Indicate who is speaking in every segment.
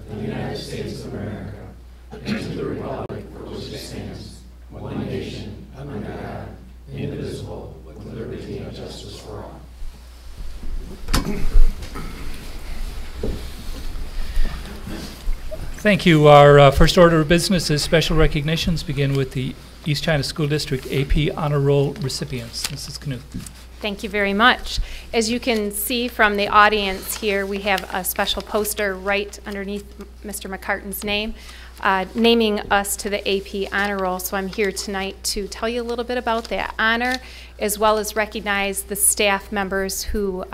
Speaker 1: of the United States of America, and to the republic for which it stands, one nation, under God, indivisible, with liberty and justice for all.
Speaker 2: Thank you. Our first order of business is special recognitions. Begin with the East China School District AP Honor Roll recipients. Mrs. Knuth.
Speaker 3: Thank you very much. As you can see from the audience here, we have a special poster right underneath Mr. McCartan's name, naming us to the AP Honor Roll. So I'm here tonight to tell you a little bit about that honor, as well as recognize the staff members who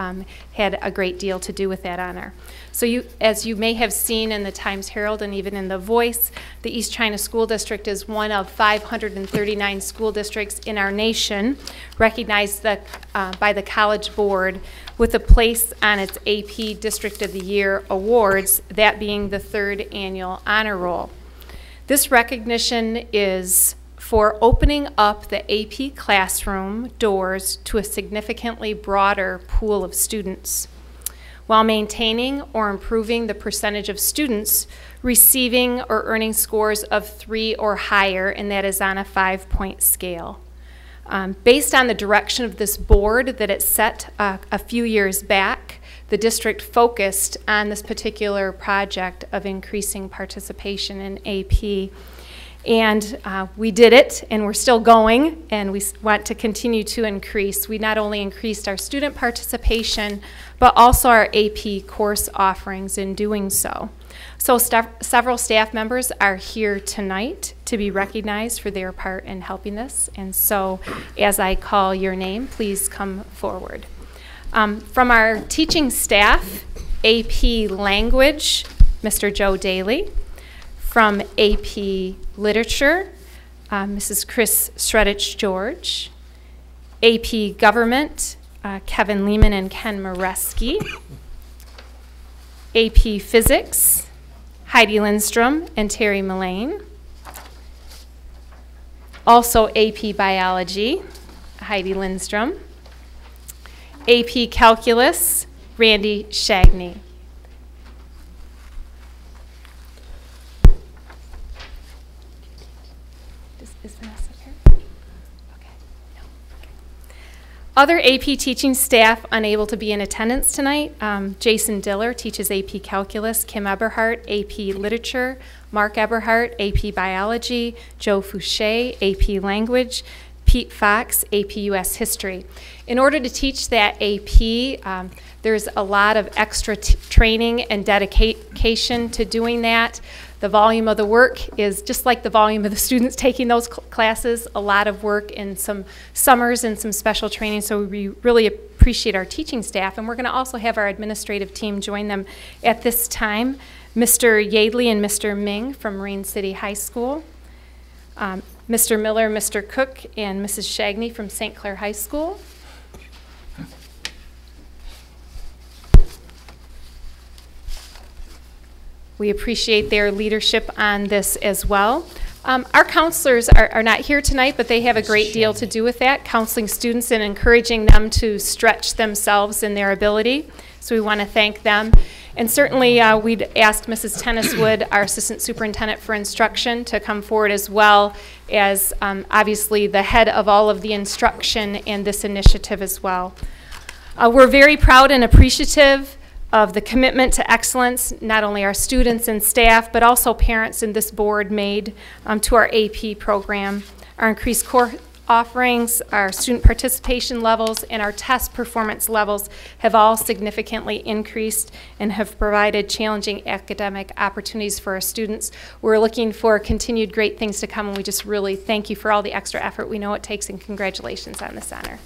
Speaker 3: had a great deal to do with that honor. So as you may have seen in the Times Herald and even in the Voice, the East China School District is one of 539 school districts in our nation recognized by the College Board with a place on its AP District of the Year awards, that being the 3rd annual honor roll. This recognition is for opening up the AP classroom doors to a significantly broader pool of students, while maintaining or improving the percentage of students receiving or earning scores of 3 or higher, and that is on a 5-point scale. Based on the direction of this board that it set a few years back, the district focused on this particular project of increasing participation in AP. And we did it, and we're still going, and we want to continue to increase. We not only increased our student participation, but also our AP course offerings in doing so. So several staff members are here tonight to be recognized for their part in helping this. And so as I call your name, please come forward. From our teaching staff, AP Language, Mr. Joe Daly. From AP Literature, Mrs. Chris Shredich-George. AP Government, Kevin Lehman and Ken Moreski. AP Physics, Heidi Lindstrom and Terry Mullane. Also AP Biology, Heidi Lindstrom. AP Calculus, Randy Shagney. Is Vanessa here? Okay. No. Okay. Other AP teaching staff unable to be in attendance tonight. Jason Diller teaches AP Calculus, Kim Eberhardt, AP Literature, Mark Eberhardt, AP Biology, Joe Fouché, AP Language, Pete Fox, AP US History. In order to teach that AP, there's a lot of extra training and dedication to doing that. The volume of the work is just like the volume of the students taking those classes, a lot of work in some summers and some special training, so we really appreciate our teaching staff. And we're going to also have our administrative team join them at this time. Mr. Yadley and Mr. Ming from Marine City High School. Mr. Miller, Mr. Cook, and Mrs. Shagney from St. Clair High School. We appreciate their leadership on this as well. Our counselors are not here tonight, but they have a great deal to do with that, counseling students and encouraging them to stretch themselves in their ability. So we want to thank them. And certainly we'd ask Mrs. Tenniswood, our Assistant Superintendent for Instruction, to come forward as well as obviously the head of all of the instruction in this initiative as well. We're very proud and appreciative of the commitment to excellence, not only our students and staff, but also parents in this board made to our AP program. Our increased core offerings, our student participation levels, and our test performance levels have all significantly increased and have provided challenging academic opportunities for our students. We're looking for continued great things to come, and we just really thank you for all the extra effort we know it takes, and congratulations on this honor.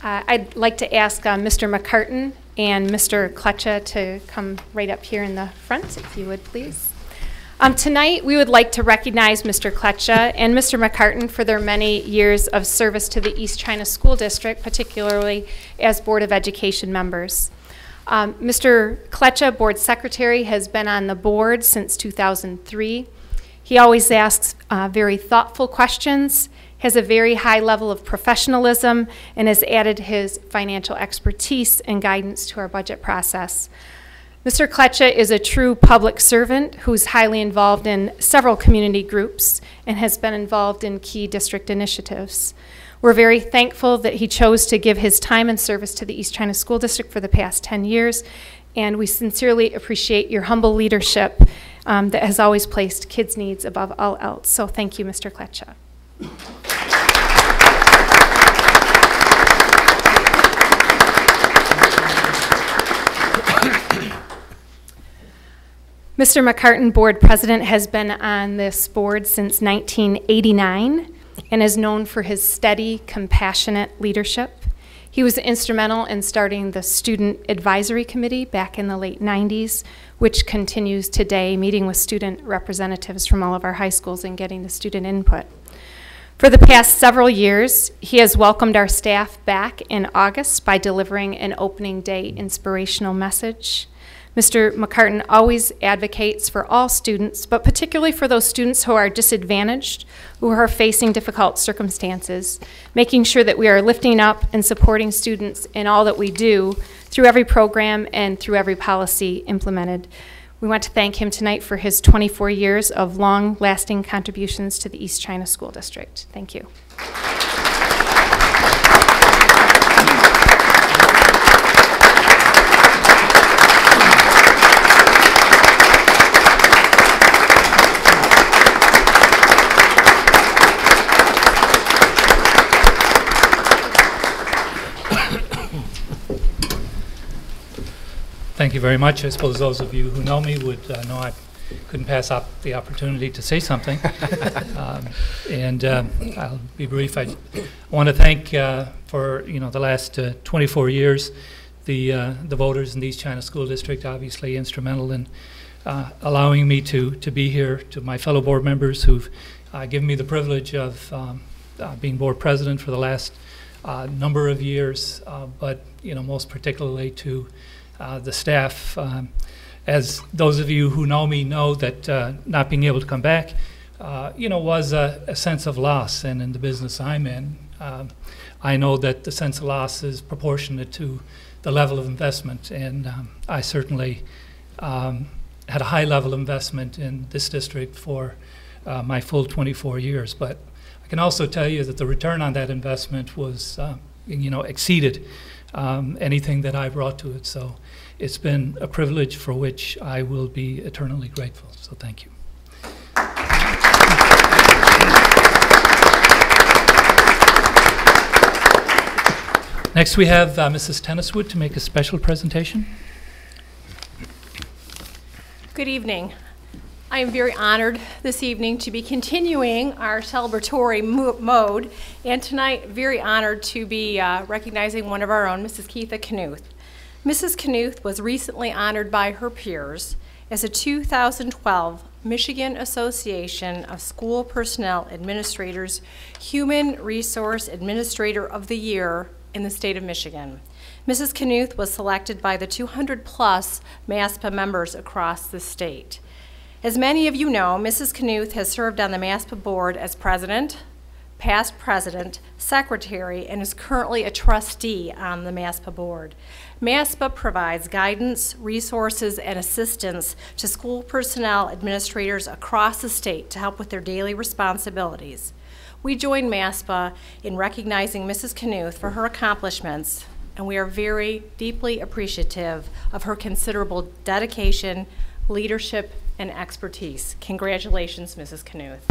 Speaker 3: I'd like to ask Mr. McCartan and Mr. Kletcha to come right up here in the front, if you would, please. Tonight, we would like to recognize Mr. Kletcha and Mr. McCartan for their many years of service to the East China School District, particularly as Board of Education members. Mr. Kletcha, Board Secretary, has been on the board since 2003. He always asks very thoughtful questions, has a very high level of professionalism, and has added his financial expertise and guidance to our budget process. Mr. Kletcha is a true public servant who's highly involved in several community groups and has been involved in key district initiatives. We're very thankful that he chose to give his time and service to the East China School District for the past 10 years, and we sincerely appreciate your humble leadership that has always placed kids' needs above all else. So thank you, Mr. Kletcha. Mr. McCartan, Board President, has been on this board since 1989 and is known for his steady, compassionate leadership. He was instrumental in starting the Student Advisory Committee back in the late 90s, which continues today, meeting with student representatives from all of our high schools and getting the student input. For the past several years, he has welcomed our staff back in August by delivering an opening day inspirational message. Mr. McCartan always advocates for all students, but particularly for those students who are disadvantaged, who are facing difficult circumstances, making sure that we are lifting up and supporting students in all that we do through every program and through every policy implemented. We want to thank him tonight for his 24 years of long-lasting contributions to the East China School District. Thank you.
Speaker 2: Thank you very much. I suppose those of you who know me would know I couldn't pass up the opportunity to say something. I'll be brief. I want to thank for the last 24 years the voters in the East China School District, obviously instrumental in allowing me to be here, to my fellow board members who've given me the privilege of being board president for the last number of years, but most particularly to the staff. As those of you who know me know that not being able to come back, was a sense of loss. And in the business I'm in, I know that the sense of loss is proportionate to the level of investment. And I certainly had a high level of investment in this district for my full 24 years. But I can also tell you that the return on that investment was, exceeded anything that I brought to it. So it's been a privilege for which I will be eternally grateful. So thank you. Next we have Mrs. Tenniswood to make a special presentation.
Speaker 4: Good evening. I am very honored this evening to be continuing our celebratory mode, and tonight very honored to be recognizing one of our own, Mrs. Keitha Knuth. Mrs. Knuth was recently honored by her peers as a 2012 Michigan Association of School Personnel Administrators Human Resource Administrator of the Year in the state of Michigan. Mrs. Knuth was selected by the 200+ MASPA members across the state. As many of you know, Mrs. Knuth has served on the MASPA board as president, past president, secretary, and is currently a trustee on the MASPA board. MASPA provides guidance, resources, and assistance to school personnel administrators across the state to help with their daily responsibilities. We join MASPA in recognizing Mrs. Knuth for her accomplishments, and we are very deeply appreciative of her considerable dedication, leadership, and expertise. Congratulations, Mrs. Knuth.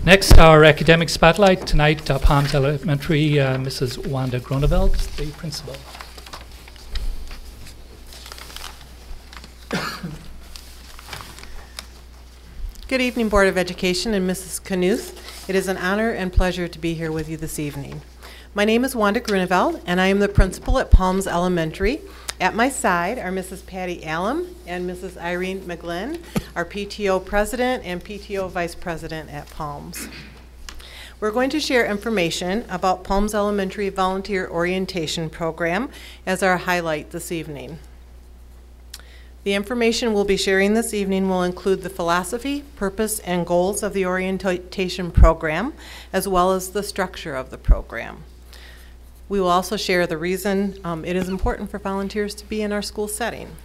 Speaker 2: Next, our academic spotlight tonight, Palms Elementary, Mrs. Wanda Groneveld, the principal.
Speaker 5: Good evening, Board of Education and Mrs. Knuth. It is an honor and pleasure to be here with you this evening. My name is Wanda Grunewald, and I am the principal at Palms Elementary. At my side are Mrs. Patty Allen and Mrs. Irene McGlynn, our PTO president and PTO vice president at Palms. We're going to share information about Palms Elementary Volunteer Orientation Program as our highlight this evening. The information we'll be sharing this evening will include the philosophy, purpose, and goals of the orientation program, as well as the structure of the program. We will also share the reason it is important for volunteers to be in our school setting.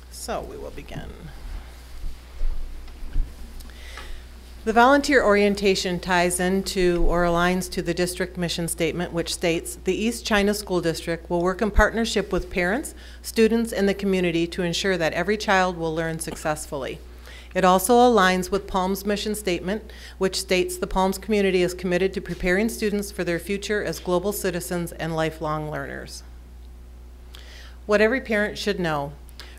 Speaker 5: So we will begin. The volunteer orientation ties into or aligns to the district mission statement, which states the East China School District will work in partnership with parents, students, and the community to ensure that every child will learn successfully. It also aligns with Palms' mission statement, which states the Palms community is committed to preparing students for their future as global citizens and lifelong learners. What every parent should know.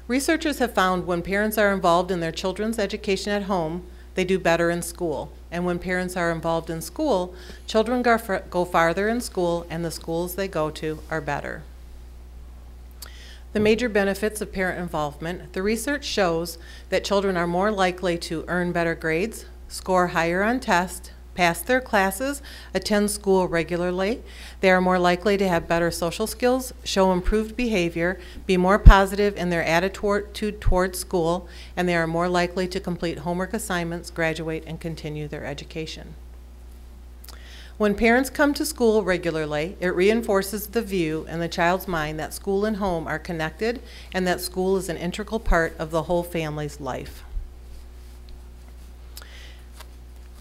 Speaker 5: Researchers have found when parents are involved in their children's education at home, they do better in school. And when parents are involved in school, children go farther in school, and the schools they go to are better. The major benefits of parent involvement. The research shows that children are more likely to earn better grades, score higher on tests, pass their classes, attend school regularly. They are more likely to have better social skills, show improved behavior, be more positive in their attitude towards school, and they are more likely to complete homework assignments, graduate, and continue their education. When parents come to school regularly, it reinforces the view in the child's mind that school and home are connected and that school is an integral part of the whole family's life.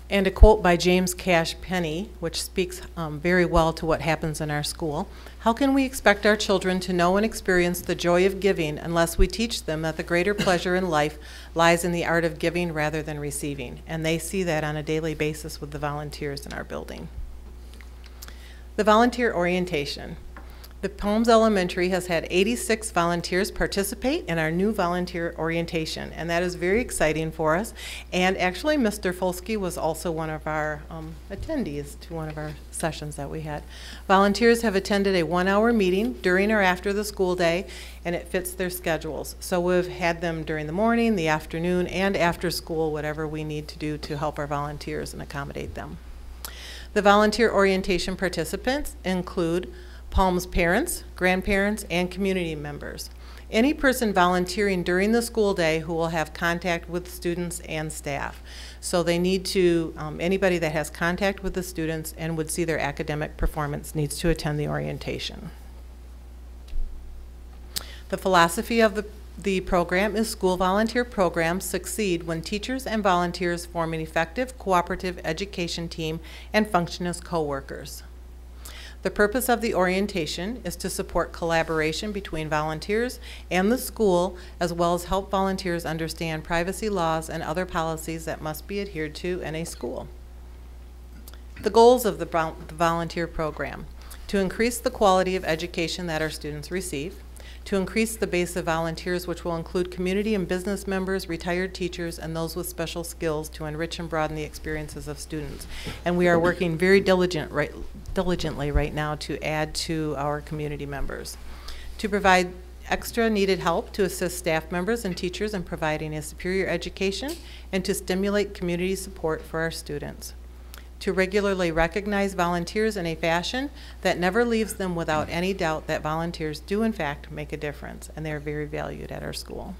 Speaker 5: And a quote by James Cash Penney, which speaks very well to what happens in our school. How can we expect our children to know and experience the joy of giving unless we teach them that the greater pleasure in life lies in the art of giving rather than receiving? And they see that on a daily basis with the volunteers in our building. The volunteer orientation. The Palms Elementary has had 86 volunteers participate in our new volunteer orientation, and that is very exciting for us. And actually, Mr. Folsky was also one of our attendees to one of our sessions that we had. Volunteers have attended a 1-hour meeting during or after the school day, and it fits their schedules. So we've had them during the morning, the afternoon, and after school, whatever we need to do to help our volunteers and accommodate them. The volunteer orientation participants include Palms parents, grandparents, and community members. Any person volunteering during the school day who will have contact with students and staff. So they need to, anybody that has contact with the students and would see their academic performance needs to attend the orientation. The philosophy of the program is school volunteer programs succeed when teachers and volunteers form an effective cooperative education team and function as co-workers. The purpose of the orientation is to support collaboration between volunteers and the school, as well as help volunteers understand privacy laws and other policies that must be adhered to in a school. The goals of the volunteer program: to increase the quality of education that our students receive, to increase the base of volunteers, which will include community and business members, retired teachers, and those with special skills to enrich and broaden the experiences of students. And we are working very diligently right now to add to our community members. To provide extra needed help to assist staff members and teachers in providing a superior education and to stimulate community support for our students. To regularly recognize volunteers in a fashion that never leaves them without any doubt that volunteers do in fact make a difference, and they are very valued at our school.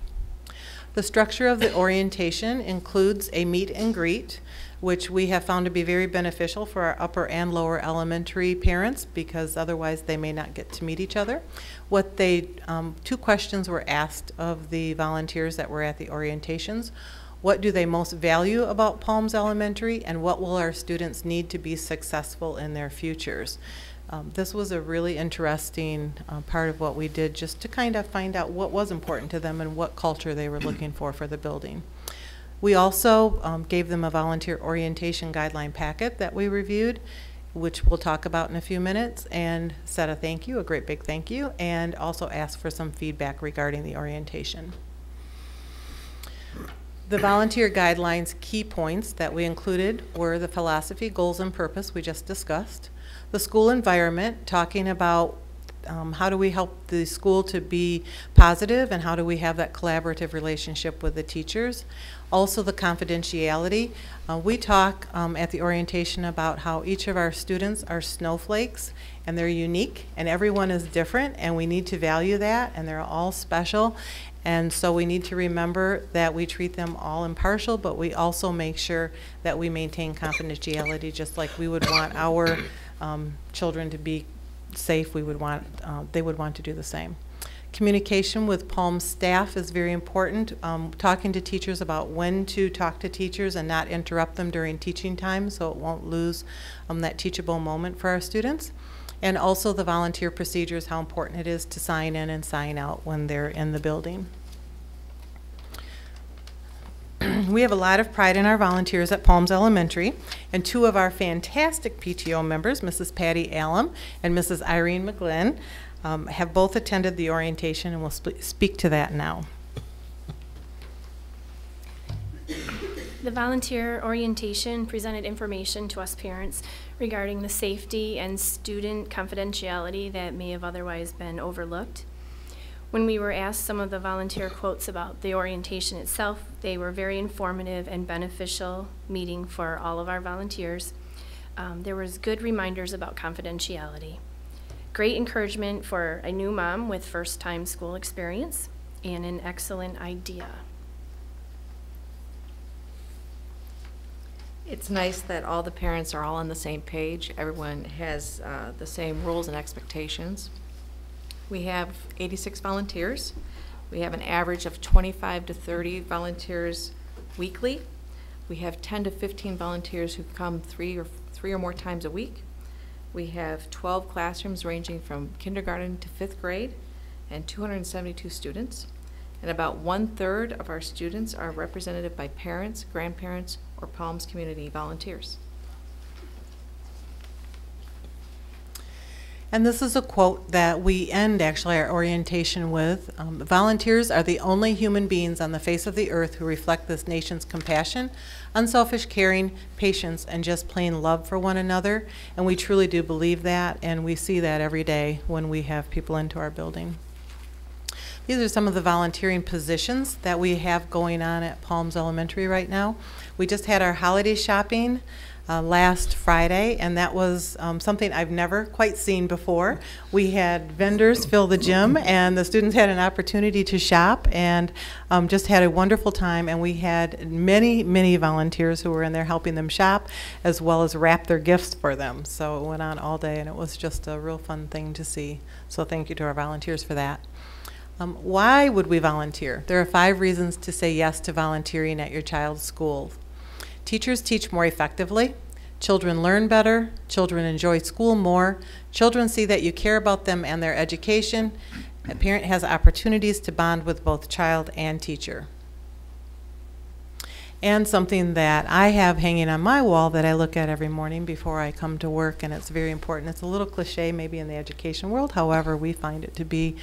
Speaker 5: The structure of the orientation includes a meet and greet, which we have found to be very beneficial for our upper and lower elementary parents because otherwise they may not get to meet each other. Two questions were asked of the volunteers that were at the orientations. What do they most value about Palms Elementary, and what will our students need to be successful in their futures? This was a really interesting part of what we did, just to kind of find out what was important to them and what culture they were looking for the building. We also gave them a volunteer orientation guideline packet that we reviewed, which we'll talk about in a few minutes, and said a thank you, a great big thank you, and also asked for some feedback regarding the orientation. The volunteer guidelines key points that we included were the philosophy, goals, and purpose we just discussed, the school environment, talking about how do we help the school to be positive and how do we have that collaborative relationship with the teachers. Also the confidentiality. We talk at the orientation about how each of our students are snowflakes and they're unique and everyone is different and we need to value that and they're all special. And so we need to remember that we treat them all impartial, but we also make sure that we maintain confidentiality just like we would want our children to be safe. We would want, they would want to do the same. Communication with Palm staff is very important. Talking to teachers about when to talk to teachers and not interrupt them during teaching time so it won't lose that teachable moment for our students. And also the volunteer procedures, how important it is to sign in and sign out when they're in the building. We have a lot of pride in our volunteers at Palms Elementary, and two of our fantastic PTO members, Mrs. Patty Allen and Mrs. Irene McGlynn, have both attended the orientation and will speak to that now.
Speaker 6: The volunteer orientation presented information to us parents regarding the safety and student confidentiality that may have otherwise been overlooked. When we were asked some of the volunteer quotes about the orientation itself, they were very informative and beneficial meeting for all of our volunteers. There was good reminders about confidentiality. Great encouragement for a new mom with first-time school experience, and an excellent idea.
Speaker 7: It's nice that all the parents are all on the same page. Everyone has the same rules and expectations. We have 86 volunteers. We have an average of 25 to 30 volunteers weekly. We have 10 to 15 volunteers who come three or more times a week. We have 12 classrooms ranging from kindergarten to 5th grade and 272 students. And about 1/3 of our students are represented by parents, grandparents, or Palms community volunteers.
Speaker 5: And this is a quote that we end actually our orientation with. Volunteers are the only human beings on the face of the earth who reflect this nation's compassion, unselfish caring, patience, and just plain love for one another. And we truly do believe that, and we see that every day when we have people into our building. These are some of the volunteering positions that we have going on at Palms Elementary right now. We just had our holiday shopping last Friday, and that was something I've never quite seen before. We had vendors fill the gym, and the students had an opportunity to shop, and just had a wonderful time. And we had many, many volunteers who were in there helping them shop, as well as wrap their gifts for them. So it went on all day, and it was just a real fun thing to see. So thank you to our volunteers for that. Why would we volunteer? There are 5 reasons to say yes to volunteering at your child's school. Teachers teach more effectively. Children learn better. Children enjoy school more. Children see that you care about them and their education. A parent has opportunities to bond with both child and teacher. And something that I have hanging on my wall that I look at every morning before I come to work, and it's very important. It's a little cliche maybe in the education world, however, we find it to be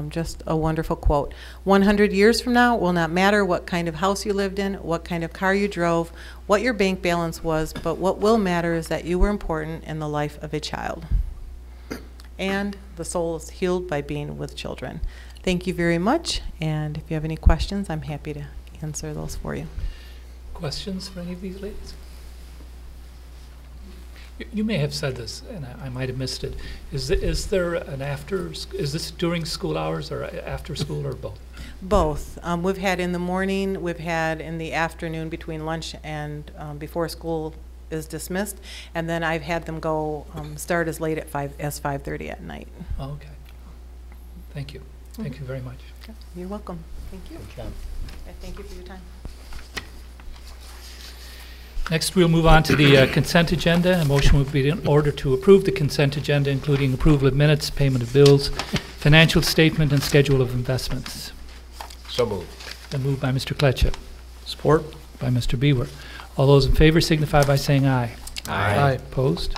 Speaker 5: just a wonderful quote. 100 years from now, it will not matter what kind of house you lived in, what kind of car you drove, what your bank balance was, but what will matter is that you were important in the life of a child. And the soul is healed by being with children. Thank you very much, and if you have any questions, I'm happy to answer those for you.
Speaker 2: Questions for any of these ladies? You may have said this, and I might have missed it. Is there an is this during school hours or after school or both?
Speaker 5: Both. We've had in the morning, we've had in the afternoon between lunch and before school is dismissed, and then I've had them go start as late as 5:30 at night.
Speaker 2: Oh, okay. Thank you. Thank you very much.
Speaker 5: Okay. You're welcome. Thank you. Thank you for your time.
Speaker 2: Next, we'll move on to the consent agenda. A motion will be in order to approve the consent agenda, including approval of minutes, payment of bills, financial statement, and schedule of investments.
Speaker 8: So moved.
Speaker 2: Been moved by Mr. Kletchuk.
Speaker 8: Support.
Speaker 2: by Mr. Beaver. All those in favor signify by saying aye.
Speaker 1: Aye.
Speaker 2: Opposed?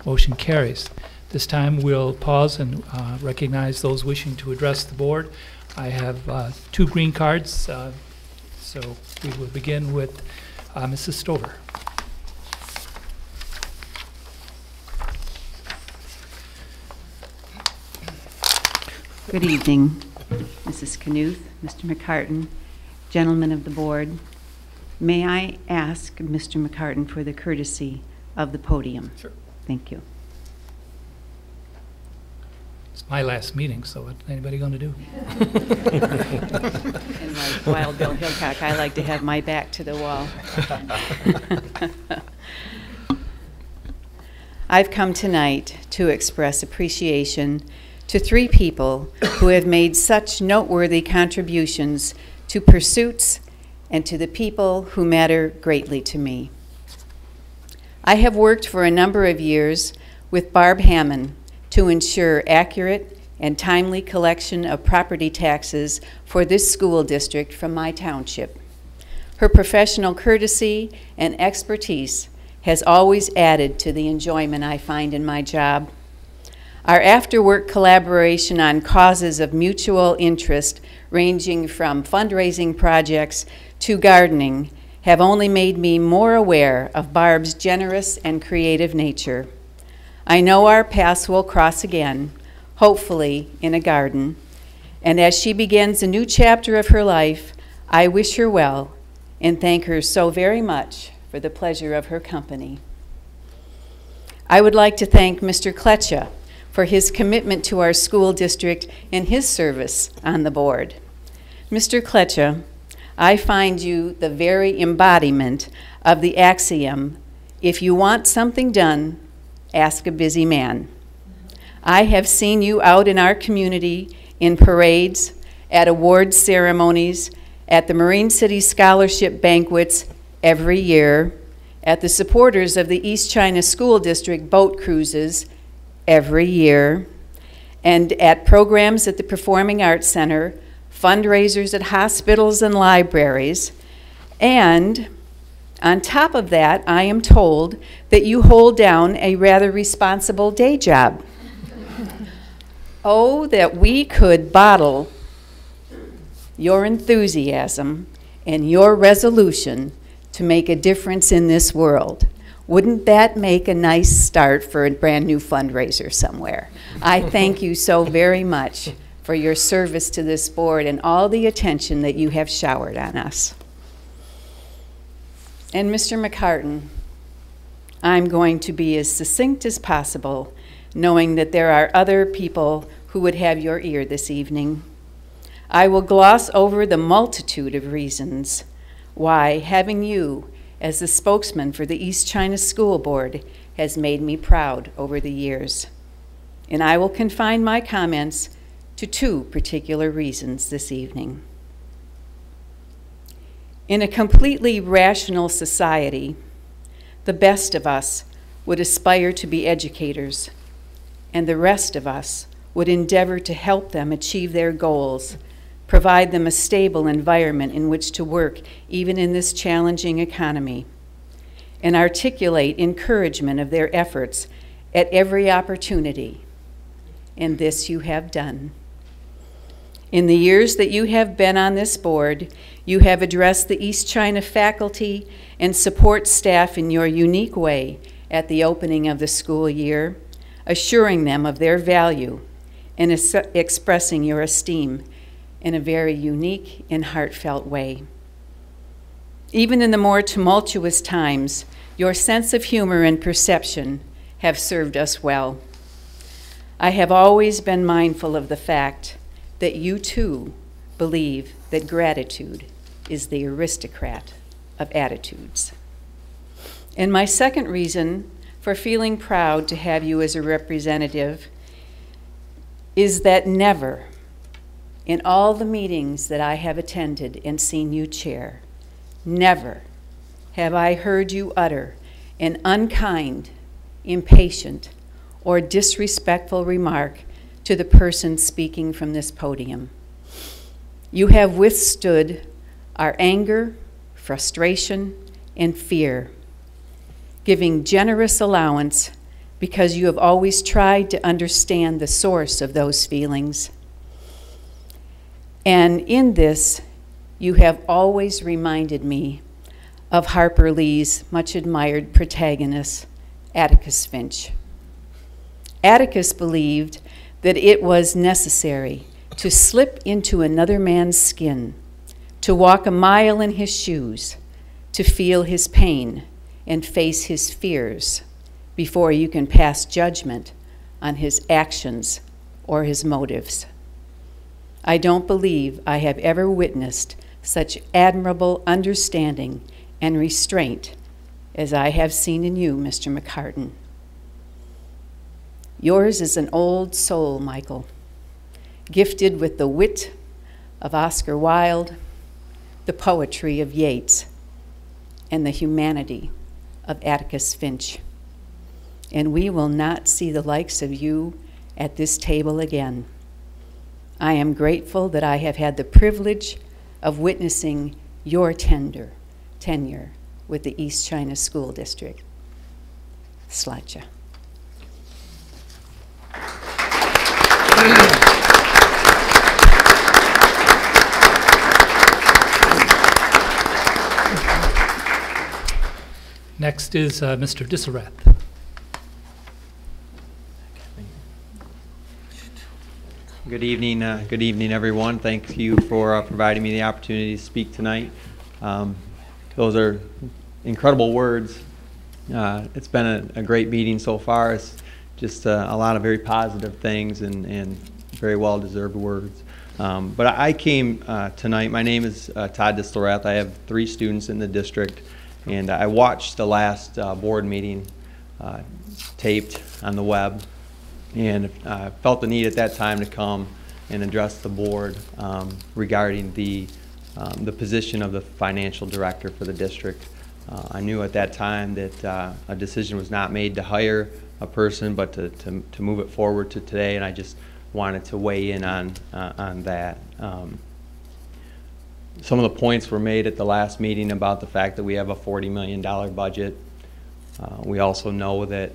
Speaker 2: Motion carries. This time we'll pause and recognize those wishing to address the board. I have 2 green cards, so we will begin with Mrs. Stover.
Speaker 8: Good evening, Mrs. Knuth, Mr. McCartan, gentlemen of the board. May I ask Mr. McCartan for the courtesy of the podium?
Speaker 2: Sure.
Speaker 8: Thank you.
Speaker 2: It's my last meeting, so what's anybody going to do?
Speaker 8: And like Wild Bill Hickok, I like to have my back to the wall. I've come tonight to express appreciation to 3 people who have made such noteworthy contributions to pursuits and to the people who matter greatly to me. I have worked for a number of years with Barb Hammond to ensure accurate and timely collection of property taxes for this school district from my township. Her professional courtesy and expertise has always added to the enjoyment I find in my job. Our after-work collaboration on causes of mutual interest, ranging from fundraising projects to gardening, have only made me more aware of Barb's generous and creative nature. I know our paths will cross again, hopefully in a garden, and as she begins a new chapter of her life, I wish her well and thank her so very much for the pleasure of her company. I would like to thank Mr. Kletcha for his commitment to our school district and his service on the board. Mr. Kletcha, I find you the very embodiment of the axiom, if you want something done, ask a busy man. I have seen you out in our community in parades, at awards ceremonies, at the Marine City Scholarship banquets every year, at the supporters of the East China School District boat cruises every year, and at programs at the Performing Arts Center, fundraisers at hospitals and libraries, and on top of that, I am told that you hold down a rather responsible day job. Oh, that we could bottle your enthusiasm and your resolution to make a difference in this world. Wouldn't that make a nice start for a brand new fundraiser somewhere? I thank you so very much for your service to this board and all the attention that you have showered on us. And Mr. McCartan, I'm going to be as succinct as possible, knowing that there are other people who would have your ear this evening. I will gloss over the multitude of reasons why having you as the spokesman for the East China School Board has made me proud over the years. And I will confine my comments to 2 particular reasons this evening. In a completely rational society, the best of us would aspire to be educators, and the rest of us would endeavor to help them achieve their goals, provide them a stable environment in which to work even in this challenging economy, and articulate encouragement of their efforts at every opportunity. And this you have done. In the years that you have been on this board, you have addressed the East China faculty and support staff in your unique way at the opening of the school year, assuring them of their value and expressing your esteem in a very unique and heartfelt way. Even in the more tumultuous times, your sense of humor and perception have served us well. I have always been mindful of the fact that you too believe that gratitude is the aristocrat of attitudes. And my second reason for feeling proud to have you as a representative is that never, in all the meetings that I have attended and seen you chair, never have I heard you utter an unkind, impatient, or disrespectful remark to the person speaking from this podium. You have withstood our anger, frustration, and fear, giving generous allowance because you have always tried to understand the source of those feelings. And in this, you have always reminded me of Harper Lee's much admired protagonist, Atticus Finch. Atticus believed that it was necessary to slip into another man's skin, to walk a mile in his shoes, to feel his pain and face his fears before you can pass judgment on his actions or his motives. I don't believe I have ever witnessed such admirable understanding and restraint as I have seen in you, Mr. McCartan. Yours is an old soul, Michael, gifted with the wit of Oscar Wilde, the poetry of Yeats, and the humanity of Atticus Finch. And we will not see the likes of you at this table again. I am grateful that I have had the privilege of witnessing your tenure with the East China School District. Sláinte.
Speaker 2: Next is Mr. Disla.
Speaker 9: Good evening, everyone. Thank you for providing me the opportunity to speak tonight. Those are incredible words. It's been a great meeting so far. It's just a lot of very positive things and very well-deserved words. But I came tonight. My name is Todd Disla. I have 3 students in the district, and I watched the last board meeting taped on the web, and felt the need at that time to come and address the board regarding the position of the financial director for the district. I knew at that time that a decision was not made to hire a person, but to move it forward to today, and I just wanted to weigh in on that. Some of the points were made at the last meeting about the fact that we have a $40 million budget. We also know that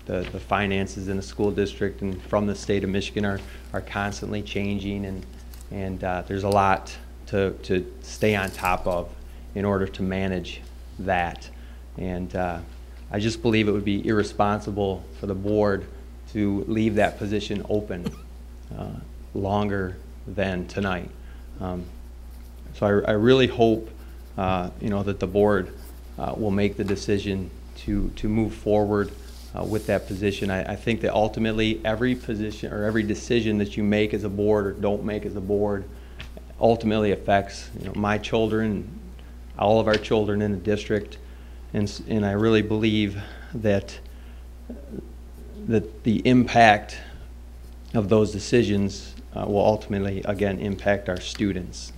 Speaker 9: the finances in the school district and from the state of Michigan are constantly changing, and there's a lot to stay on top of in order to manage that. And I just believe it would be irresponsible for the board to leave that position open longer than tonight. So I really hope that the board will make the decision to move forward with that position. I think that ultimately every position or every decision that you make as a board or don't make as a board ultimately affects my children, all of our children in the district, and I really believe that the impact of those decisions will ultimately again impact our students.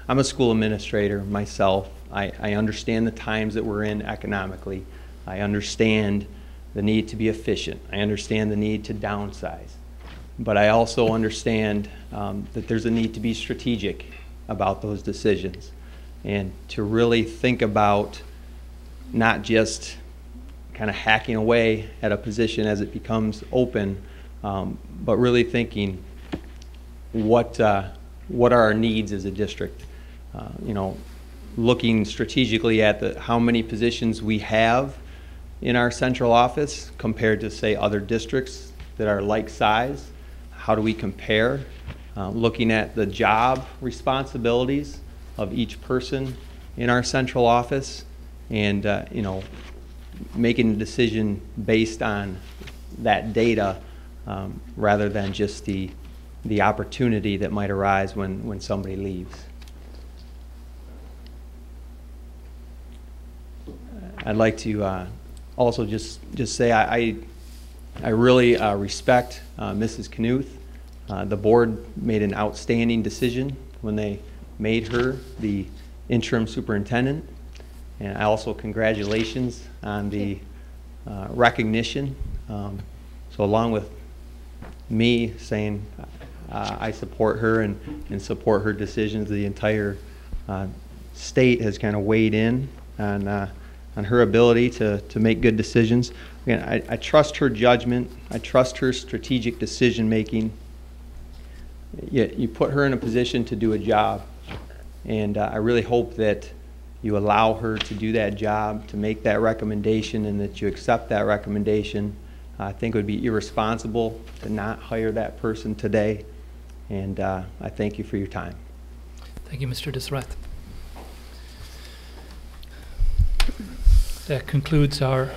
Speaker 9: I'm a school administrator myself. I understand the times that we're in economically. I understand the need to be efficient. I understand the need to downsize. But I also understand that there's a need to be strategic about those decisions and to really think about not just kind of hacking away at a position as it becomes open, but really thinking what are our needs as a district. Looking strategically at how many positions we have in our central office compared to, say, other districts that are like size. How do we compare? Looking at the job responsibilities of each person in our central office, and making a decision based on that data rather than just the opportunity that might arise when somebody leaves. I'd like to also just say I really respect Mrs. Knuth. The board made an outstanding decision when they made her the interim superintendent, and I also congratulations on the recognition. So along with me saying I support her and support her decisions, the entire state has kind of weighed in on her ability to make good decisions. Again, I trust her judgment. I trust her strategic decision making. You put her in a position to do a job, and I really hope that you allow her to do that job, to make that recommendation, and that you accept that recommendation. I think it would be irresponsible to not hire that person today, and I thank you for your time.
Speaker 2: Thank you, Mr. Disla. That concludes our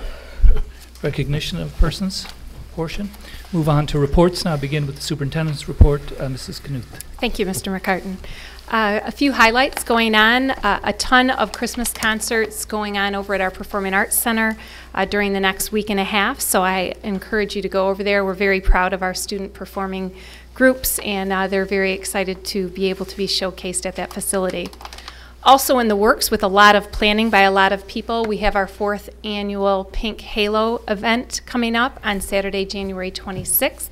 Speaker 2: recognition of persons portion. Move on to reports. Now begin with the superintendent's report. Mrs. Knuth.
Speaker 3: Thank you, Mr. McCartan. A few highlights going on. A ton of Christmas concerts going on over at our Performing Arts Center during the next week and a half, so I encourage you to go over there. We're very proud of our student performing groups, and they're very excited to be able to be showcased at that facility. Also in the works, with a lot of planning by a lot of people, we have our 4th annual Pink Halo event coming up on Saturday, January 26th,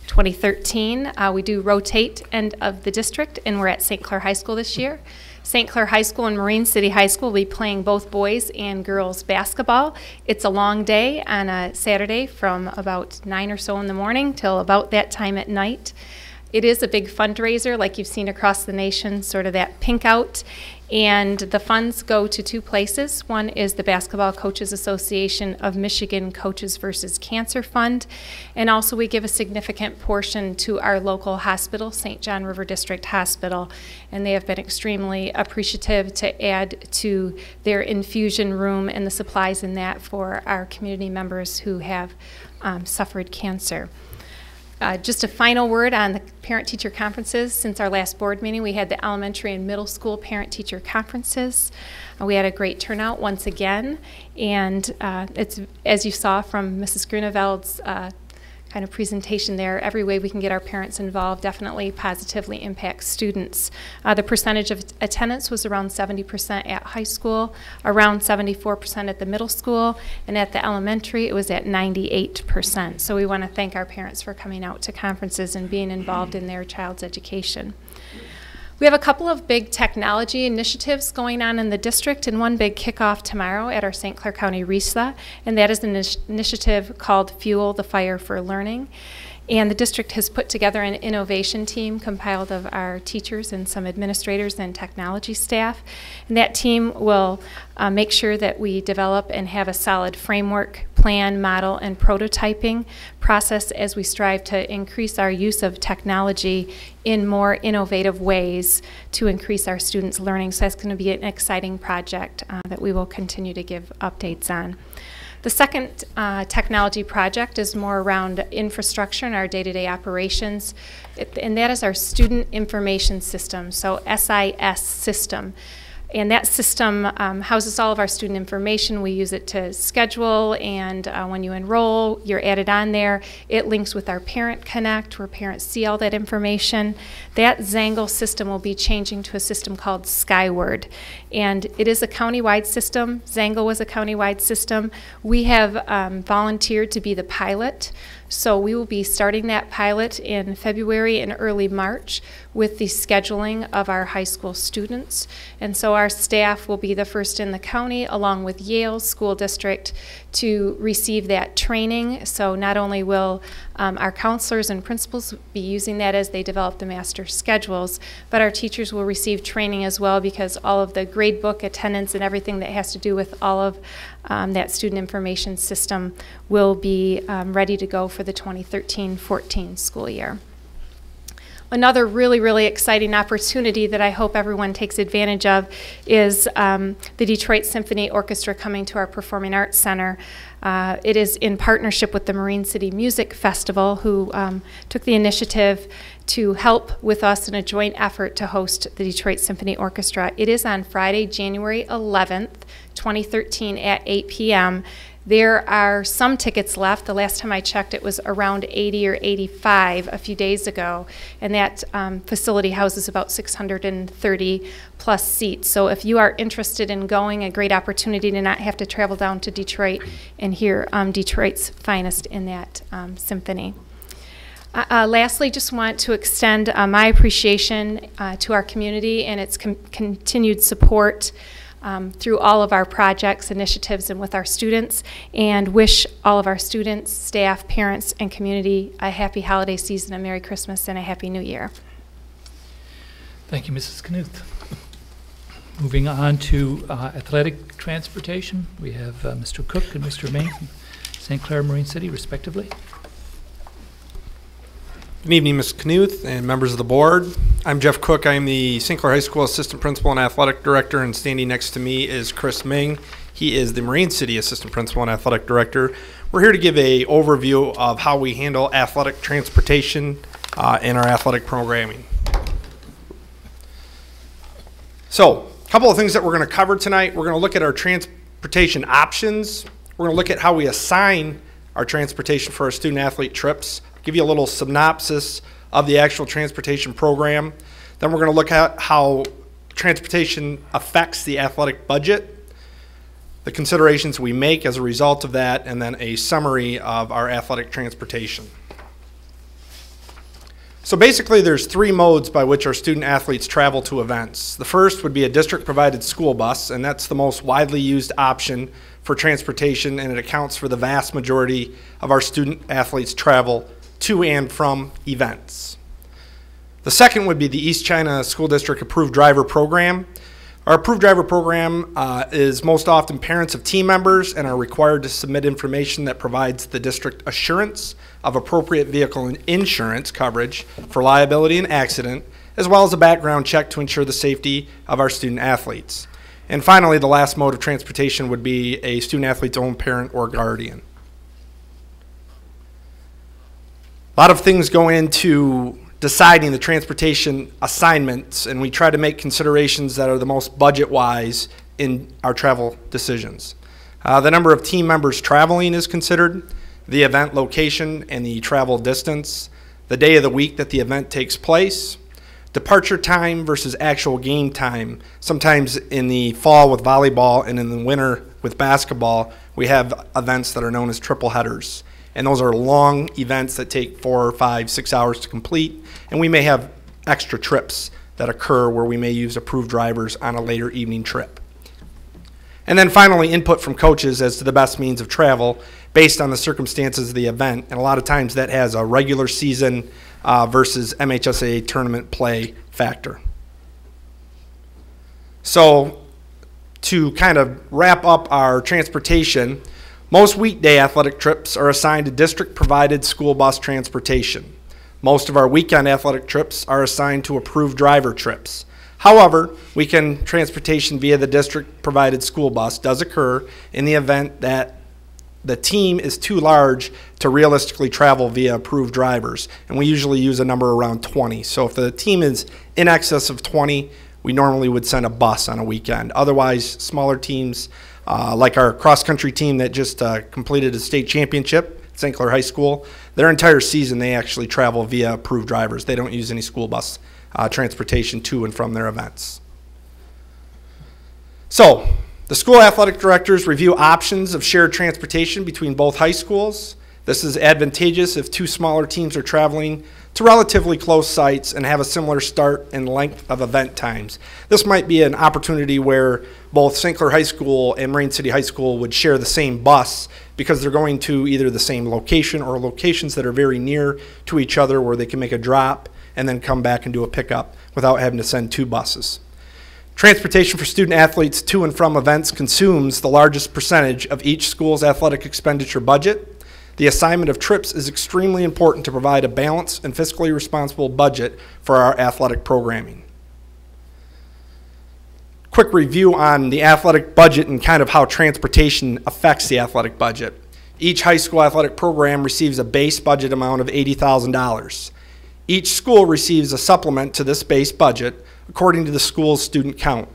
Speaker 3: 2013. We do rotate end of the district, and we're at St. Clair High School this year. St. Clair High School and Marine City High School will be playing both boys and girls basketball. It's a long day on a Saturday from about 9 or so in the morning till about that time at night. It is a big fundraiser like you've seen across the nation, sort of that pink out. And the funds go to 2 places. One is the Basketball Coaches Association of Michigan Coaches vs. Cancer Fund. And also we give a significant portion to our local hospital, St. John River District Hospital. And they have been extremely appreciative to add to their infusion room and the supplies in that for our community members who have suffered cancer. Just a final word on the parent-teacher conferences. Since our last board meeting, we had the elementary and middle school parent-teacher conferences. We had a great turnout once again, and it's, as you saw from Mrs. Gruneveld's kind of presentation there, every way we can get our parents involved definitely positively impacts students. The percentage of attendance was around 70% at high school, around 74% at the middle school, and at the elementary it was at 98%. So we want to thank our parents for coming out to conferences and being involved in their child's education. We have a couple of big technology initiatives going on in the district, and one big kickoff tomorrow at our St. Clair County RISA, and that is an initiative called Fuel the Fire for Learning. And the district has put together an innovation team compiled of our teachers and some administrators and technology staff. And that team will make sure that we develop and have a solid framework, plan, model, and prototyping process as we strive to increase our use of technology in more innovative ways to increase our students' learning. So that's going to be an exciting project that we will continue to give updates on. The second technology project is more around infrastructure and our day-to-day operations, and that is our Student Information System, so SIS system. And that system houses all of our student information. We use it to schedule, and when you enroll, you're added on there. It links with our Parent Connect, where parents see all that information. That Zangle system will be changing to a system called Skyward. And it is a countywide system. Zangle was a countywide system. We have volunteered to be the pilot. So we will be starting that pilot in February and early March with the scheduling of our high school students. And so our staff will be the first in the county, along with Yale School District, to receive that training. So not only will our counselors and principals be using that as they develop the master schedules, but our teachers will receive training as well, because all of the grade book attendance and everything that has to do with all of that student information system will be ready to go for the 2013-14 school year. Another really, really exciting opportunity that I hope everyone takes advantage of is the Detroit Symphony Orchestra coming to our Performing Arts Center. It is in partnership with the Marine City Music Festival, who took the initiative to help with us in a joint effort to host the Detroit Symphony Orchestra. It is on Friday, January 11th, 2013 at 8 p.m. There are some tickets left. The last time I checked, it was around 80 or 85 a few days ago, and that facility houses about 630 plus seats. So if you are interested in going, a great opportunity to not have to travel down to Detroit and hear Detroit's finest in that symphony. Lastly, just want to extend my appreciation to our community and its continued support through all of our projects, initiatives, and with our students, and wish all of our students, staff, parents, and community a happy holiday season, a Merry Christmas, and a Happy New Year.
Speaker 2: Thank you, Mrs. Knuth. Moving on to athletic transportation, we have Mr. Cook and Mr. Main from St. Clair Marine City, respectively.
Speaker 10: Good evening, Ms. Knuth and members of the board. I'm Jeff Cook. I am the St. Clair High School Assistant Principal and Athletic Director, and standing next to me is Chris Ming. He is the Marine City Assistant Principal and Athletic Director. We're here to give an overview of how we handle athletic transportation in our athletic programming. So, a couple of things that we're going to cover tonight. We're going to look at our transportation options. We're going to look at how we assign our transportation for our student-athlete trips. Give you a little synopsis of the actual transportation program. Then we're going to look at how transportation affects the athletic budget, the considerations we make as a result of that, and then a summary of our athletic transportation. So basically there's three modes by which our student athletes travel to events. The first would be a district-provided school bus, and that's the most widely used option for transportation, and it accounts for the vast majority of our student athletes' travel to and from events. The second would be the East China School District Approved Driver Program. Our Approved Driver Program is most often parents of team members and are required to submit information that provides the district assurance of appropriate vehicle and insurance coverage for liability and accident, as well as a background check to ensure the safety of our student athletes. And finally, the last mode of transportation would be a student athlete's own parent or guardian. A lot of things go into deciding the transportation assignments, and we try to make considerations that are the most budget-wise in our travel decisions. The number of team members traveling is considered, the event location and the travel distance, the day of the week that the event takes place, departure time versus actual game time. Sometimes in the fall with volleyball and in the winter with basketball, we have events that are known as triple headers. And those are long events that take 4, 5, 6 hours to complete. And we may have extra trips that occur where we may use approved drivers on a later evening trip. And then finally, input from coaches as to the best means of travel based on the circumstances of the event. And a lot of times that has a regular season versus MHSAA tournament play factor. So to kind of wrap up our transportation, most weekday athletic trips are assigned to district-provided school bus transportation. Most of our weekend athletic trips are assigned to approved driver trips. However, weekend transportation via the district-provided school bus does occur in the event that the team is too large to realistically travel via approved drivers, and we usually use a number around 20. So if the team is in excess of 20, we normally would send a bus on a weekend. Otherwise, smaller teams, like our cross-country team that just completed a state championship at St. Clair High School, their entire season they actually travel via approved drivers. They don't use any school bus transportation to and from their events. So, the school athletic directors review options of shared transportation between both high schools. This is advantageous if two smaller teams are traveling to relatively close sites and have a similar start and length of event times. This might be an opportunity where both St. Clair High School and Marine City High School would share the same bus because they're going to either the same location or locations that are very near to each other where they can make a drop and then come back and do a pickup without having to send two buses. Transportation for student athletes to and from events consumes the largest percentage of each school's athletic expenditure budget. The assignment of trips is extremely important to provide a balanced and fiscally responsible budget for our athletic programming. Quick review on the athletic budget and kind of how transportation affects the athletic budget. Each high school athletic program receives a base budget amount of $80,000. Each school receives a supplement to this base budget according to the school's student count.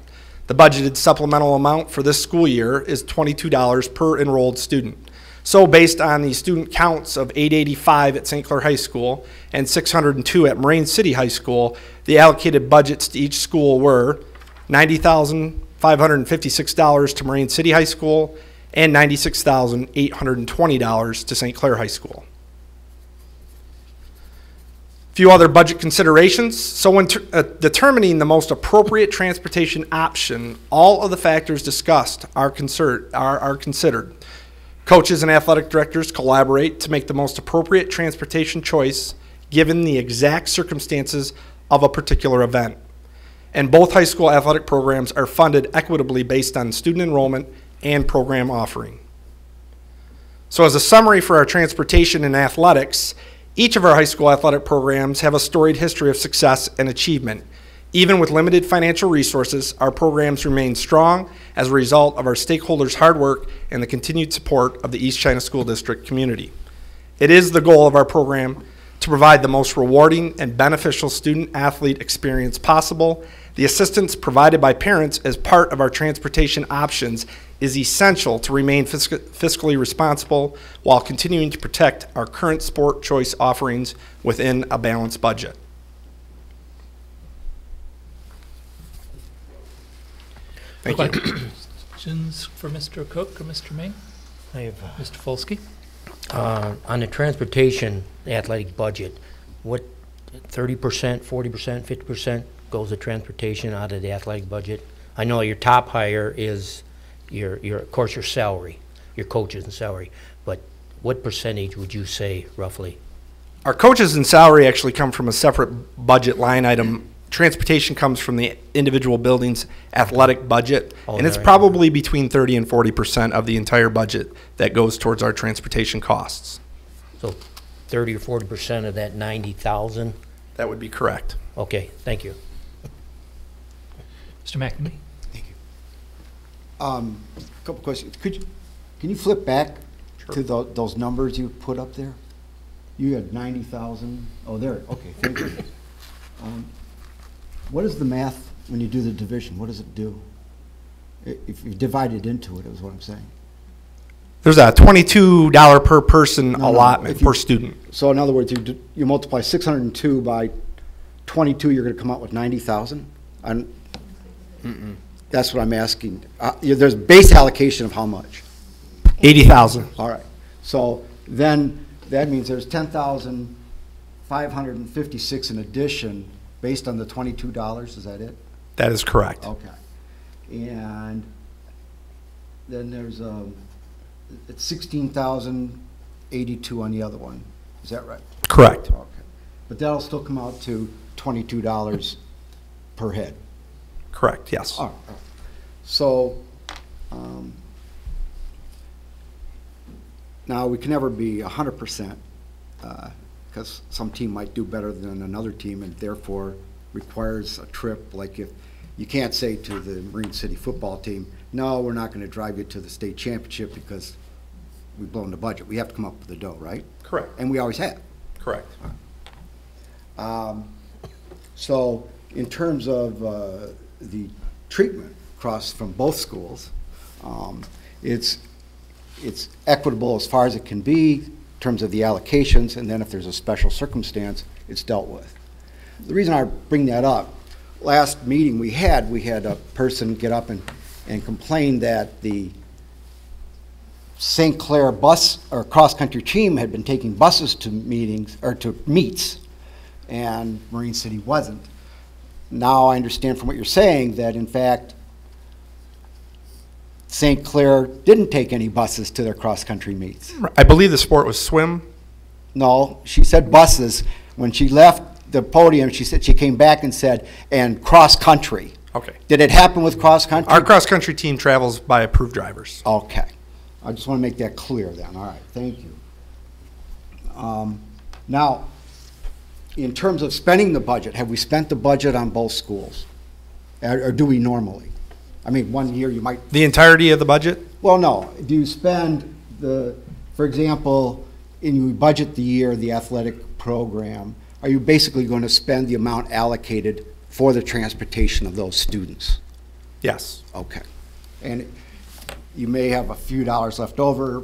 Speaker 10: The budgeted supplemental amount for this school year is $22 per enrolled student. So based on the student counts of 885 at St. Clair High School and 602 at Marine City High School, the allocated budgets to each school were $90,556 to Marine City High School and $96,820 to St. Clair High School. Few other budget considerations. So when determining the most appropriate transportation option, all of the factors discussed are considered. Coaches and athletic directors collaborate to make the most appropriate transportation choice given the exact circumstances of a particular event. And both high school athletic programs are funded equitably based on student enrollment and program offering. So as a summary for our transportation and athletics, each of our high school athletic programs have a storied history of success and achievement. Even with limited financial resources, our programs remain strong as a result of our stakeholders' hard work and the continued support of the East China School District community. It is the goal of our program to provide the most rewarding and beneficial student-athlete experience possible. The assistance provided by parents as part of our transportation options is essential to remain fiscally responsible while continuing to protect our current sport choice offerings within a balanced budget. Thank you.
Speaker 2: Questions for Mr. Cook or Mr. May?
Speaker 11: I have,
Speaker 2: Mr. Folsky?
Speaker 11: on the transportation athletic budget, what 30%, 40%, 50% goes to transportation out of the athletic budget? I know your top hire is your of course your salary, your coaches and salary, but what percentage would you say roughly?
Speaker 10: Our coaches and salary actually come from a separate budget line item. Transportation comes from the individual building's athletic budget, and it's probably between 30 and 40% of the entire budget that goes towards our transportation costs.
Speaker 11: So 30 or 40% of that 90,000?
Speaker 10: That would be correct.
Speaker 11: Okay, thank you.
Speaker 2: Mr. McNamee?
Speaker 12: Thank you. A couple questions. Can you flip back to those numbers you put up there? You had 90,000. Oh, there. Okay, thank you. What is the math when you do the division? What does it do? If you divide it into it, is what I'm saying.
Speaker 10: There's a $22 per person allotment per student.
Speaker 12: So in other words, you multiply 602 by 22, you're going to come out with 90,000? That's what I'm asking. There's base allocation of how much?
Speaker 10: 80,000.
Speaker 12: All right. So then that means there's 10,556 in addition based on the $22. Is that it?
Speaker 10: That is correct.
Speaker 12: Okay. And then there's it's 16,082 on the other one. Is that right?
Speaker 10: Correct.
Speaker 12: Okay. But that'll still come out to $22 per head.
Speaker 10: Correct, yes.
Speaker 12: All right. So now we can never be 100% because some team might do better than another team and therefore requires a trip. Like if you can't say to the Marine City football team, no, we're not going to drive you to the state championship because we've blown the budget. We have to come up with the dough, right?
Speaker 10: Correct.
Speaker 12: And we always have. Correct. So in terms of the treatment across from both schools, it's equitable as far as it can be in terms of the allocations, and then if there's a special circumstance, it's dealt with. The reason I bring that up, last meeting we had a person get up and complain that the St. Clair bus or cross-country team had been taking buses to meetings or to meets, and Marine City wasn't. Now I understand from what you're saying that in fact St. Clair didn't take any buses to their cross-country meets.
Speaker 10: I believe the sport was swim.
Speaker 12: No, she said buses. When she left the podium, she said she came back and said, and cross-country.
Speaker 10: Okay.
Speaker 12: Did it happen with cross-country?
Speaker 10: Our cross-country team travels by approved drivers.
Speaker 12: Okay. I just want to make that clear then. All right, thank you. Now, in terms of spending the budget, have we spent the budget on both schools? Or do we normally? I mean, one year you might...
Speaker 10: The entirety of the budget?
Speaker 12: Well, no. Do you spend for example, you budget the year, the athletic program, are you basically going to spend the amount allocated for the transportation of those students?
Speaker 10: Yes.
Speaker 12: Okay. And you may have a few dollars left over,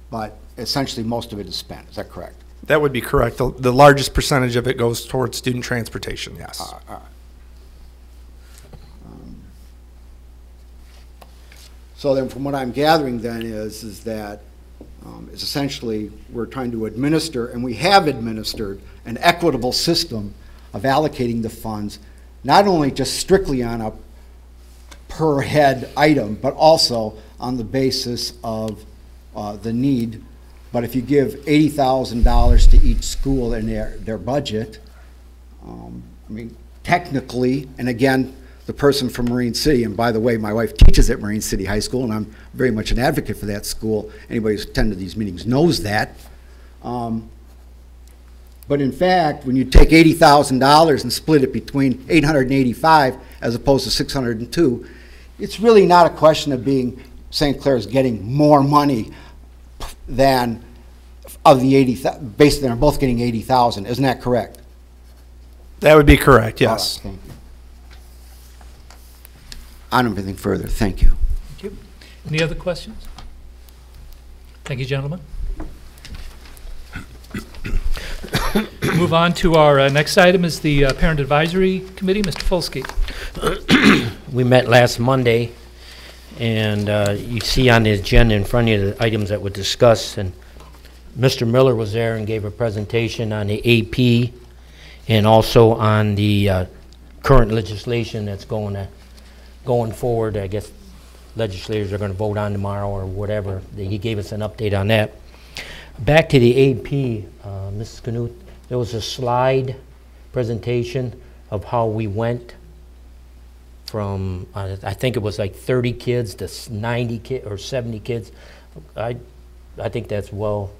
Speaker 12: but essentially most of it is spent. Is that correct?
Speaker 10: That would be correct. The largest percentage of it goes towards student transportation, yes.
Speaker 12: All right. So then from what I'm gathering then is that is essentially we're trying to administer, and we have administered, an equitable system of allocating the funds, not only just strictly on a per head item, but also on the basis of the need. But if you give $80,000 to each school in their budget, I mean, technically, and again, the person from Marine City, and by the way, my wife teaches at Marine City High School, and I'm very much an advocate for that school. Anybody who's attended these meetings knows that. But in fact, when you take $80,000 and split it between 885 as opposed to 602, it's really not a question of St. Clair's getting more money than of the 80,000. Basically, they're both getting 80,000. Isn't that correct?
Speaker 10: That would be correct, yes.
Speaker 12: Thank you. I don't have anything further. Thank you.
Speaker 2: Thank you. Any other questions? Thank you, gentlemen. Move on to our next item is the Parent Advisory Committee. Mr. Folsky.
Speaker 11: We met last Monday, and you see on the agenda in front of you the items that were discussed, and Mr. Miller was there and gave a presentation on the AP and also on the current legislation that's going forward. I guess legislators are going to vote on tomorrow or whatever. He gave us an update on that. Back to the AP, Mrs. Knuth, there was a slide presentation of how we went from, I think it was like 30 kids to 90 kids or 70 kids. I think that's well,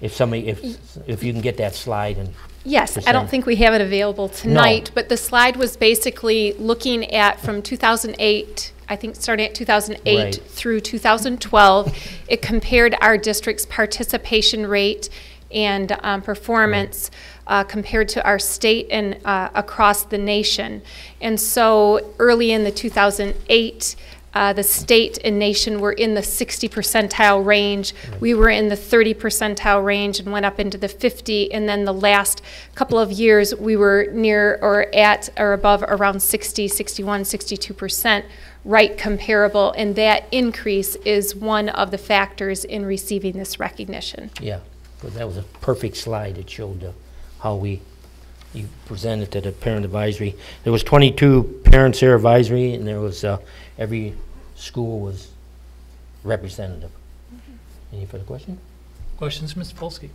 Speaker 11: if you can get that slide and
Speaker 3: yes, I don't think we have it available tonight, but the slide was basically looking at from 2008, I think starting at 2008
Speaker 11: Right.
Speaker 3: through 2012. It compared our district's participation rate and performance compared to our state and across the nation. And so early in the 2008, the state and nation were in the 60 percentile range. We were in the 30 percentile range and went up into the 50. And then the last couple of years, we were near or at or above around 60, 61, 62%, right comparable. And that increase is one of the factors in receiving this recognition.
Speaker 11: yeah, but that was a perfect slide. It showed how you presented to the parent advisory. There was 22 parents there advisory, and there was every school was representative. Any further questions?
Speaker 2: Questions, Mr. Polsky?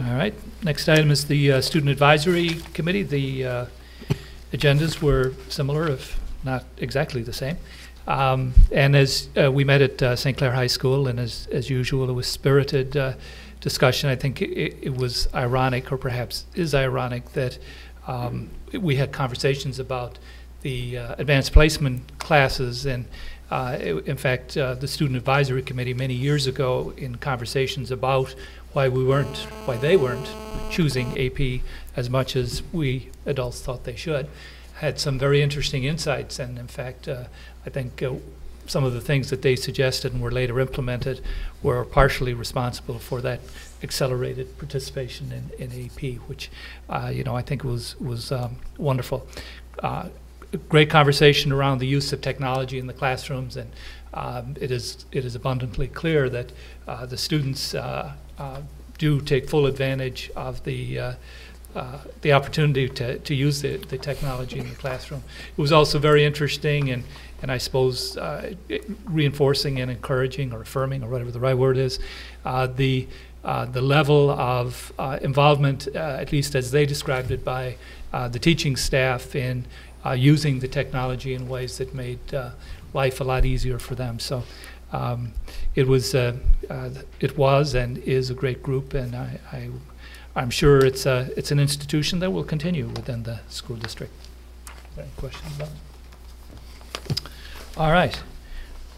Speaker 2: All right. Next item is the Student Advisory Committee. The agendas were similar, if not exactly the same. And as we met at St. Clair High School, and as usual, it was spirited discussion. I think it was ironic, or perhaps is ironic, that we had conversations about the advanced placement classes, and in fact, the Student Advisory Committee many years ago, in conversations about why they weren't choosing AP as much as we adults thought they should, had some very interesting insights. And in fact, I think some of the things that they suggested and were later implemented were partially responsible for that accelerated participation in AP, which I think was wonderful. Great conversation around the use of technology in the classrooms, and it is abundantly clear that the students do take full advantage of the opportunity to use the technology in the classroom. It was also very interesting and I suppose reinforcing and encouraging or affirming, or whatever the right word is, the level of involvement, at least as they described it, by the teaching staff in using the technology in ways that made life a lot easier for them. So it was and is a great group, and I'm sure it's an institution that will continue within the school district. Any questions about it? All right.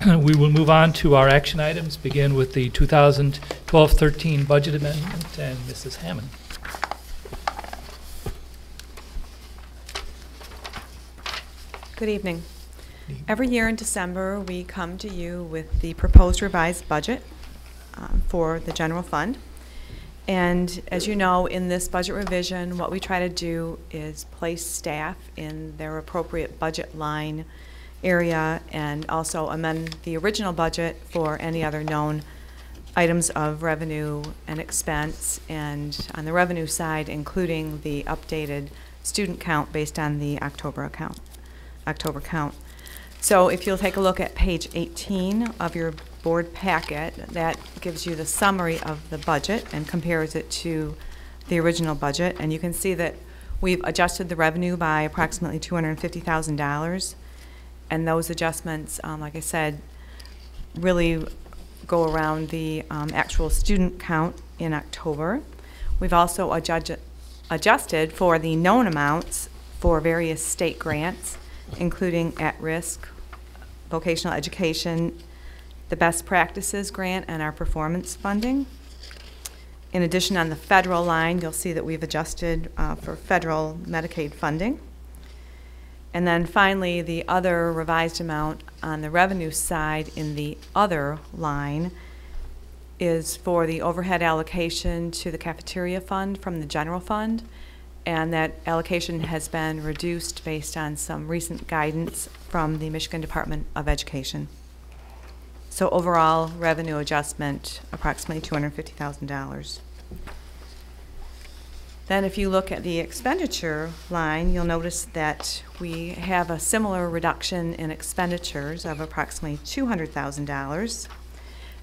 Speaker 2: We will move on to our action items, begin with the 2012-13 budget amendment, and Mrs. Hammond.
Speaker 13: Good evening. Every year in December, we come to you with the proposed revised budget for the general fund. And as you know, in this budget revision, what we try to do is place staff in their appropriate budget line area, and also amend the original budget for any other known items of revenue and expense, and on the revenue side, including the updated student count based on the October count. So if you'll take a look at page 18 of your board packet, that gives you the summary of the budget and compares it to the original budget, and you can see that we've adjusted the revenue by approximately $250,000, and those adjustments, like I said, really go around the actual student count in October. We've also adjusted for the known amounts for various state grants, including at-risk, vocational education, the best practices grant, and our performance funding. In addition, on the federal line, you'll see that we've adjusted for federal Medicaid funding. And then finally, the other revised amount on the revenue side in the other line is for the overhead allocation to the cafeteria fund from the general fund. And that allocation has been reduced based on some recent guidance from the Michigan Department of Education. So overall, revenue adjustment, approximately $250,000. Then if you look at the expenditure line, you'll notice that we have a similar reduction in expenditures of approximately $200,000.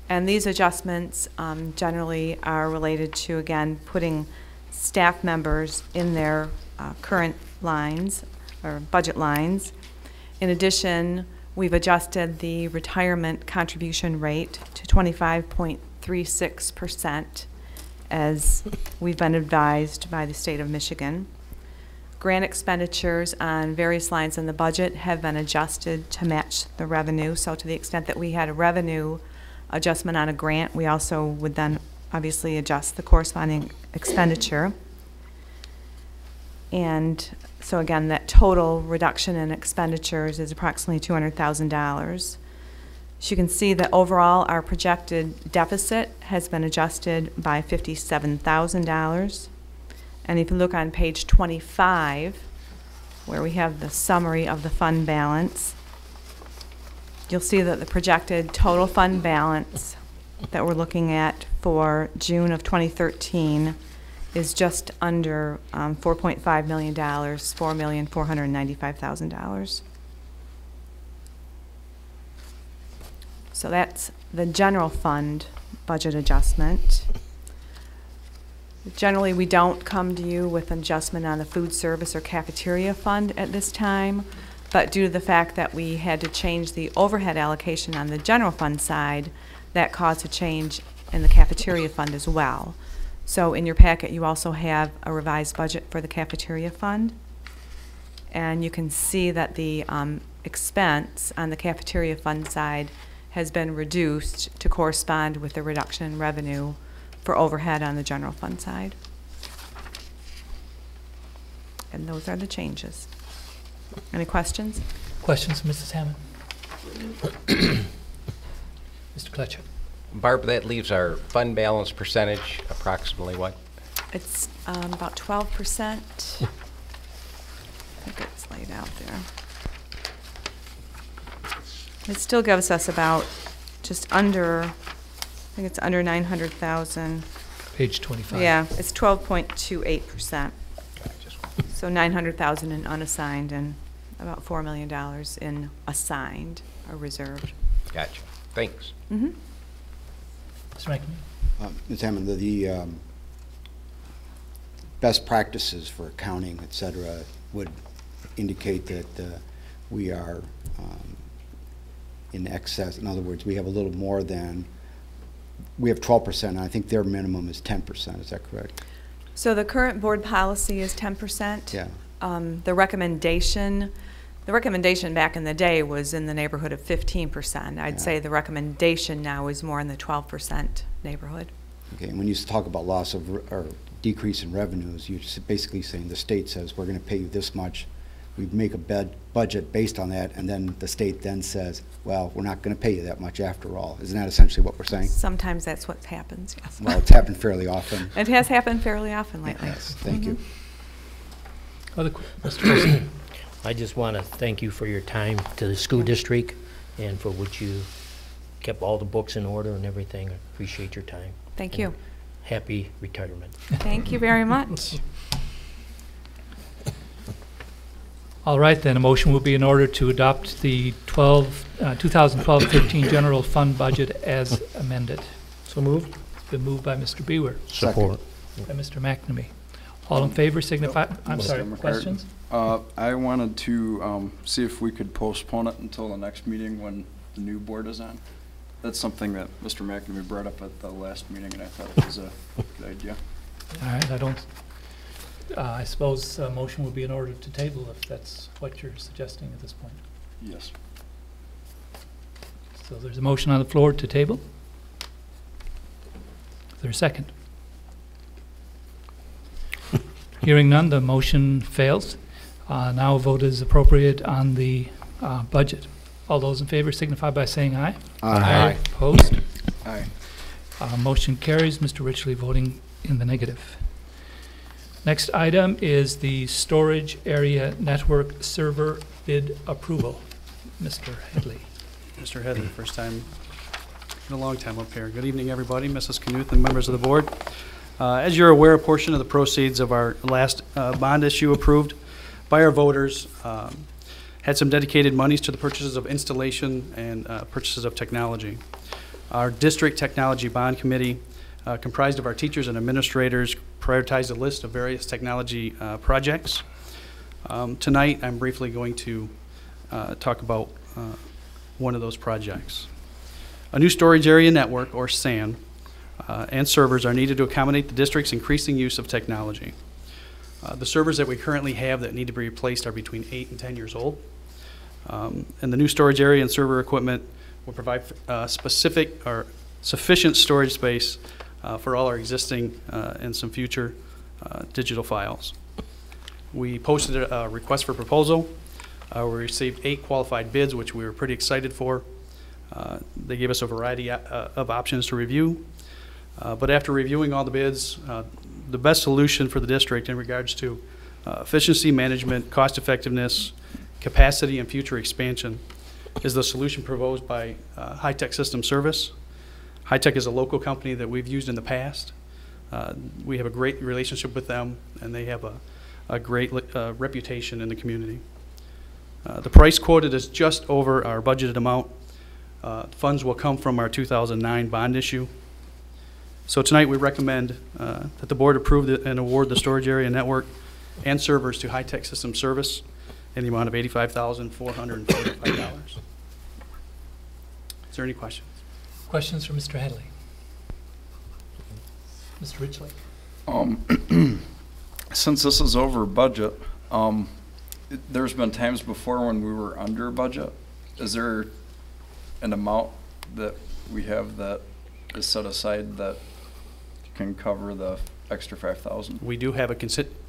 Speaker 13: And these adjustments generally are related to, again, putting staff members in their current lines or budget lines. In addition, we've adjusted the retirement contribution rate to 25.36%, as we've been advised by the state of Michigan. Grant expenditures on various lines in the budget have been adjusted to match the revenue. So to the extent that we had a revenue adjustment on a grant, we also would then obviously adjust the corresponding expenditure. And so again, that total reduction in expenditures is approximately $200,000. As you can see that overall our projected deficit has been adjusted by $57,000. And if you look on page 25, where we have the summary of the fund balance, you'll see that the projected total fund balance that we're looking at for June of 2013 is just under $4.5 million, $4,495,000. So that's the general fund budget adjustment. Generally, we don't come to you with an adjustment on the food service or cafeteria fund at this time, but due to the fact that we had to change the overhead allocation on the general fund side, that caused a change in the cafeteria fund as well. So in your packet, you also have a revised budget for the cafeteria fund. And you can see that the expense on the cafeteria fund side has been reduced to correspond with the reduction in revenue for overhead on the general fund side. And those are the changes. Any questions?
Speaker 2: Questions, Mrs. Hammond? Mr. Kletcher?
Speaker 14: Barb, that leaves our fund balance percentage approximately what?
Speaker 13: It's about 12%. I think it's laid out there. It still gives us about just under, I think it's under 900,000.
Speaker 2: Page 25.
Speaker 13: Yeah, it's 12.28%. So 900,000 in unassigned and about $4 million in assigned or reserved.
Speaker 14: Gotcha. Thanks.
Speaker 13: Mm-hmm.
Speaker 2: Mr. McNamee?
Speaker 12: Ms. Hammond, the best practices for accounting, et cetera, would indicate that we are in excess. In other words, we have a little more than, we have 12%, and I think their minimum is 10%. Is that correct?
Speaker 13: So the current board policy is 10%.
Speaker 12: Yeah.
Speaker 13: The recommendation back in the day was in the neighborhood of 15%. I'd say the recommendation now is more in the 12% neighborhood.
Speaker 12: Okay, and when you talk about loss of or decrease in revenues, you're basically saying the state says we're going to pay you this much. We make a budget based on that, and then the state then says, well, we're not going to pay you that much after all. Isn't that essentially what we're saying?
Speaker 13: Sometimes that's what happens, yes.
Speaker 12: Well, it's happened fairly often.
Speaker 13: It has happened fairly often lately.
Speaker 12: Yes, thank you.
Speaker 2: Other Mr. President?
Speaker 11: I just want to thank you for your time to the school district and for what you kept all the books in order and everything. I appreciate your time.
Speaker 13: Thank
Speaker 11: And
Speaker 13: you.
Speaker 11: Happy retirement.
Speaker 13: Thank you very much.
Speaker 2: All right, then, a motion will be in order to adopt the 2012-13 general fund budget as amended.
Speaker 11: So moved.
Speaker 2: It's been moved by Mr. Bewer,
Speaker 11: Support.
Speaker 2: by Mr. McNamee. All in favor signify, I'm
Speaker 15: Mr.
Speaker 2: sorry,
Speaker 15: McCartan.
Speaker 2: questions?
Speaker 15: I wanted to see if we could postpone it until the next meeting when the new board is on. That's something that Mr. McNamee brought up at the last meeting, and I thought it was a good idea.
Speaker 2: All right, I suppose a motion would be in order to table if that's what you're suggesting at this point.
Speaker 15: Yes.
Speaker 2: So there's a motion on the floor to table. Is there a second? Hearing none, the motion fails. Now a vote is appropriate on the budget. All those in favor signify by saying aye.
Speaker 15: Aye.
Speaker 2: Opposed?
Speaker 15: Aye.
Speaker 2: Motion carries. Mr. Richley voting in the negative. Next item is the storage area network server bid approval. Mr. Headley.
Speaker 16: Mr. Headley, first time in a long time up here. Good evening, everybody, Mrs. Knuth and members of the board. As you're aware, a portion of the proceeds of our last bond issue approved by our voters had some dedicated monies to the purchases of installation and purchases of technology. Our district technology bond committee, comprised of our teachers and administrators, prioritized a list of various technology projects. Tonight, I'm briefly going to talk about one of those projects. A new storage area network, or SAN, and servers are needed to accommodate the district's increasing use of technology. The servers that we currently have that need to be replaced are between 8 and 10 years old. And the new storage area and server equipment will provide specific or sufficient storage space for all our existing and some future digital files. We posted a request for proposal. We received 8 qualified bids, which we were pretty excited for. They gave us a variety of options to review. But after reviewing all the bids, the best solution for the district in regards to efficiency management, cost effectiveness, capacity, and future expansion is the solution proposed by High Tech System Service. High Tech is a local company that we've used in the past. We have a great relationship with them, and they have a great reputation in the community. The price quoted is just over our budgeted amount. Funds will come from our 2009 bond issue. So tonight we recommend that the board approve and award the storage area network and servers to High Tech System Service in the amount of $85,445. Is there any questions?
Speaker 2: Questions for Mr. Headley? Mr. Richley?
Speaker 15: Since this is over budget, there's been times before when we were under budget. Is there an amount that we have that is set aside that can cover the extra 5,000?
Speaker 16: We do have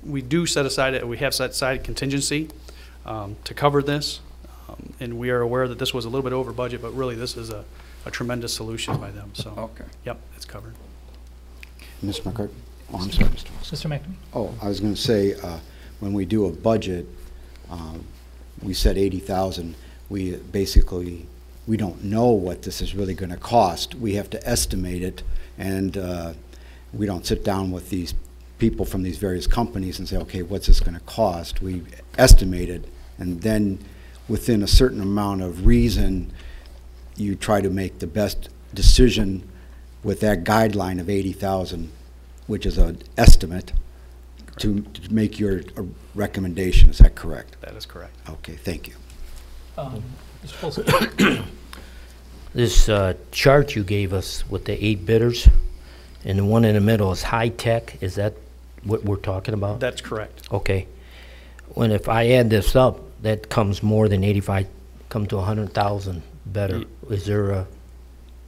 Speaker 16: we have set aside a contingency to cover this, and we are aware that this was a little bit over budget, but really this is a tremendous solution by them. So,
Speaker 15: okay.
Speaker 16: Yep, it's covered.
Speaker 12: Mr. McCartney? Oh, I'm sorry, Mr.
Speaker 2: Mr. McNamee?
Speaker 12: Oh, I was going to say, when we do a budget, we said 80,000. We basically, we don't know what this is really going to cost. We have to estimate it, and we don't sit down with these people from these various companies and say, okay, what's this going to cost? We estimate it, and then within a certain amount of reason, you try to make the best decision with that guideline of 80,000, which is an estimate, to make your recommendation. Is that correct?
Speaker 16: That is correct.
Speaker 12: Okay, thank you.
Speaker 2: Mr. Folsom?
Speaker 11: This chart you gave us with the 8 bidders, and the one in the middle is High Tech. Is that what we're talking about?
Speaker 16: That's correct.
Speaker 11: Okay. When if I add this up, that comes more than 85, come to 100,000 better. Is there a,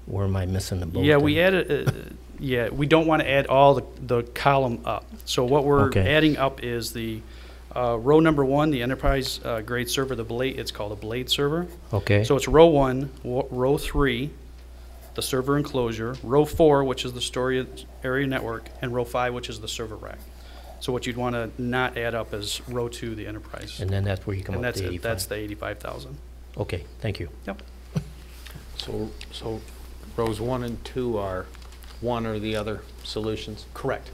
Speaker 11: where am I missing the boat?
Speaker 16: Yeah, we added, yeah, we don't want to add all the column up. So what we're adding up is the row number 1, the enterprise grade server, the Blade, it's called a Blade server.
Speaker 11: Okay.
Speaker 16: So it's row 1, row 3, the server enclosure, row 4, which is the storage area network, and row 5, which is the server rack. So what you'd want to not add up is row 2, the enterprise.
Speaker 11: And then that's where you come
Speaker 16: And
Speaker 11: up
Speaker 16: that's
Speaker 11: to
Speaker 16: it,
Speaker 11: 85.
Speaker 16: that's the 85,000.
Speaker 11: Okay, thank you.
Speaker 16: Yep.
Speaker 1: So rows 1 and 2 are one or the other solutions?
Speaker 16: Correct.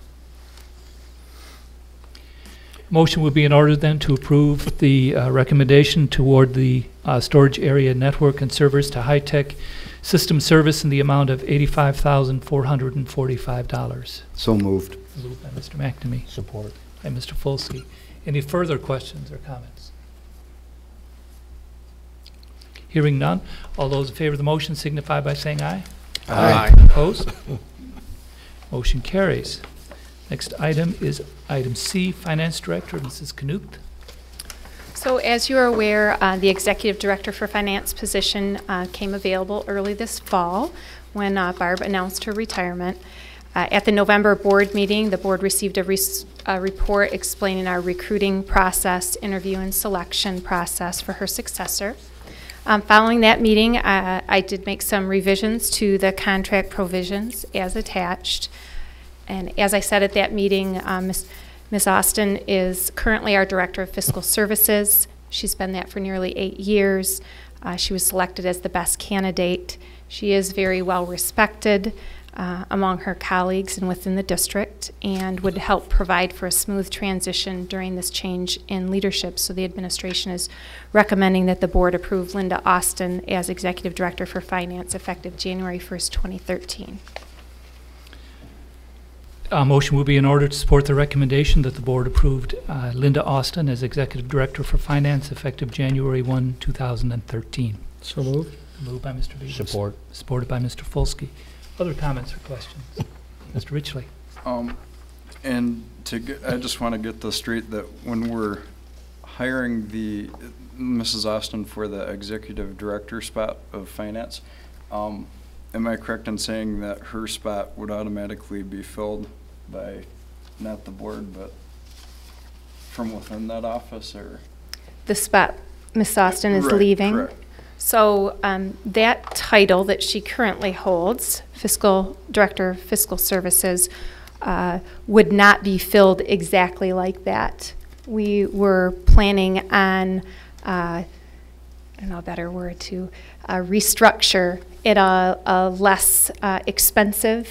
Speaker 2: Motion would be in order then to approve the recommendation toward the storage area network and servers to high-tech system service in the amount of $85,445.
Speaker 12: So moved.
Speaker 2: Moved by Mr. McNamee.
Speaker 11: Support.
Speaker 2: By Mr. Folsky. Any further questions or comments? Hearing none, all those in favor of the motion signify by saying aye.
Speaker 1: Aye.
Speaker 2: Opposed? Motion carries. Next item is item C, Finance Director, Mrs. Knuth.
Speaker 3: So as you are aware, the Executive Director for Finance position came available early this fall when Barb announced her retirement. At the November board meeting, the board received a report explaining our recruiting process, interview and selection process for her successor. Following that meeting, I did make some revisions to the contract provisions as attached. And as I said at that meeting, Ms. Austin is currently our Director of Fiscal Services. She's been that for nearly 8 years. She was selected as the best candidate. She is very well respected among her colleagues and within the district, and would help provide for a smooth transition during this change in leadership. So the administration is recommending that the board approve Linda Austin as Executive Director for Finance effective January 1st, 2013.
Speaker 2: Motion will be in order to support the recommendation that the board approved Linda Austin as Executive Director for Finance effective January 1, 2013.
Speaker 11: So moved.
Speaker 2: Moved by Mr. Beals.
Speaker 11: Support.
Speaker 2: Supported by Mr. Folsky. Other comments or questions? Mr. Richley.
Speaker 15: And I just want to get this straight, that when we're hiring the Mrs. Austin for the Executive Director spot of Finance, am I correct in saying that her spot would automatically be filled by not the board, but from within that office, or?
Speaker 3: The spot Ms. Austin is
Speaker 15: Right,
Speaker 3: leaving.
Speaker 15: correct.
Speaker 3: So that title that she currently holds, Fiscal Director of Fiscal Services, would not be filled exactly like that. We were planning on, I don't know a better word, to restructure it a less expensive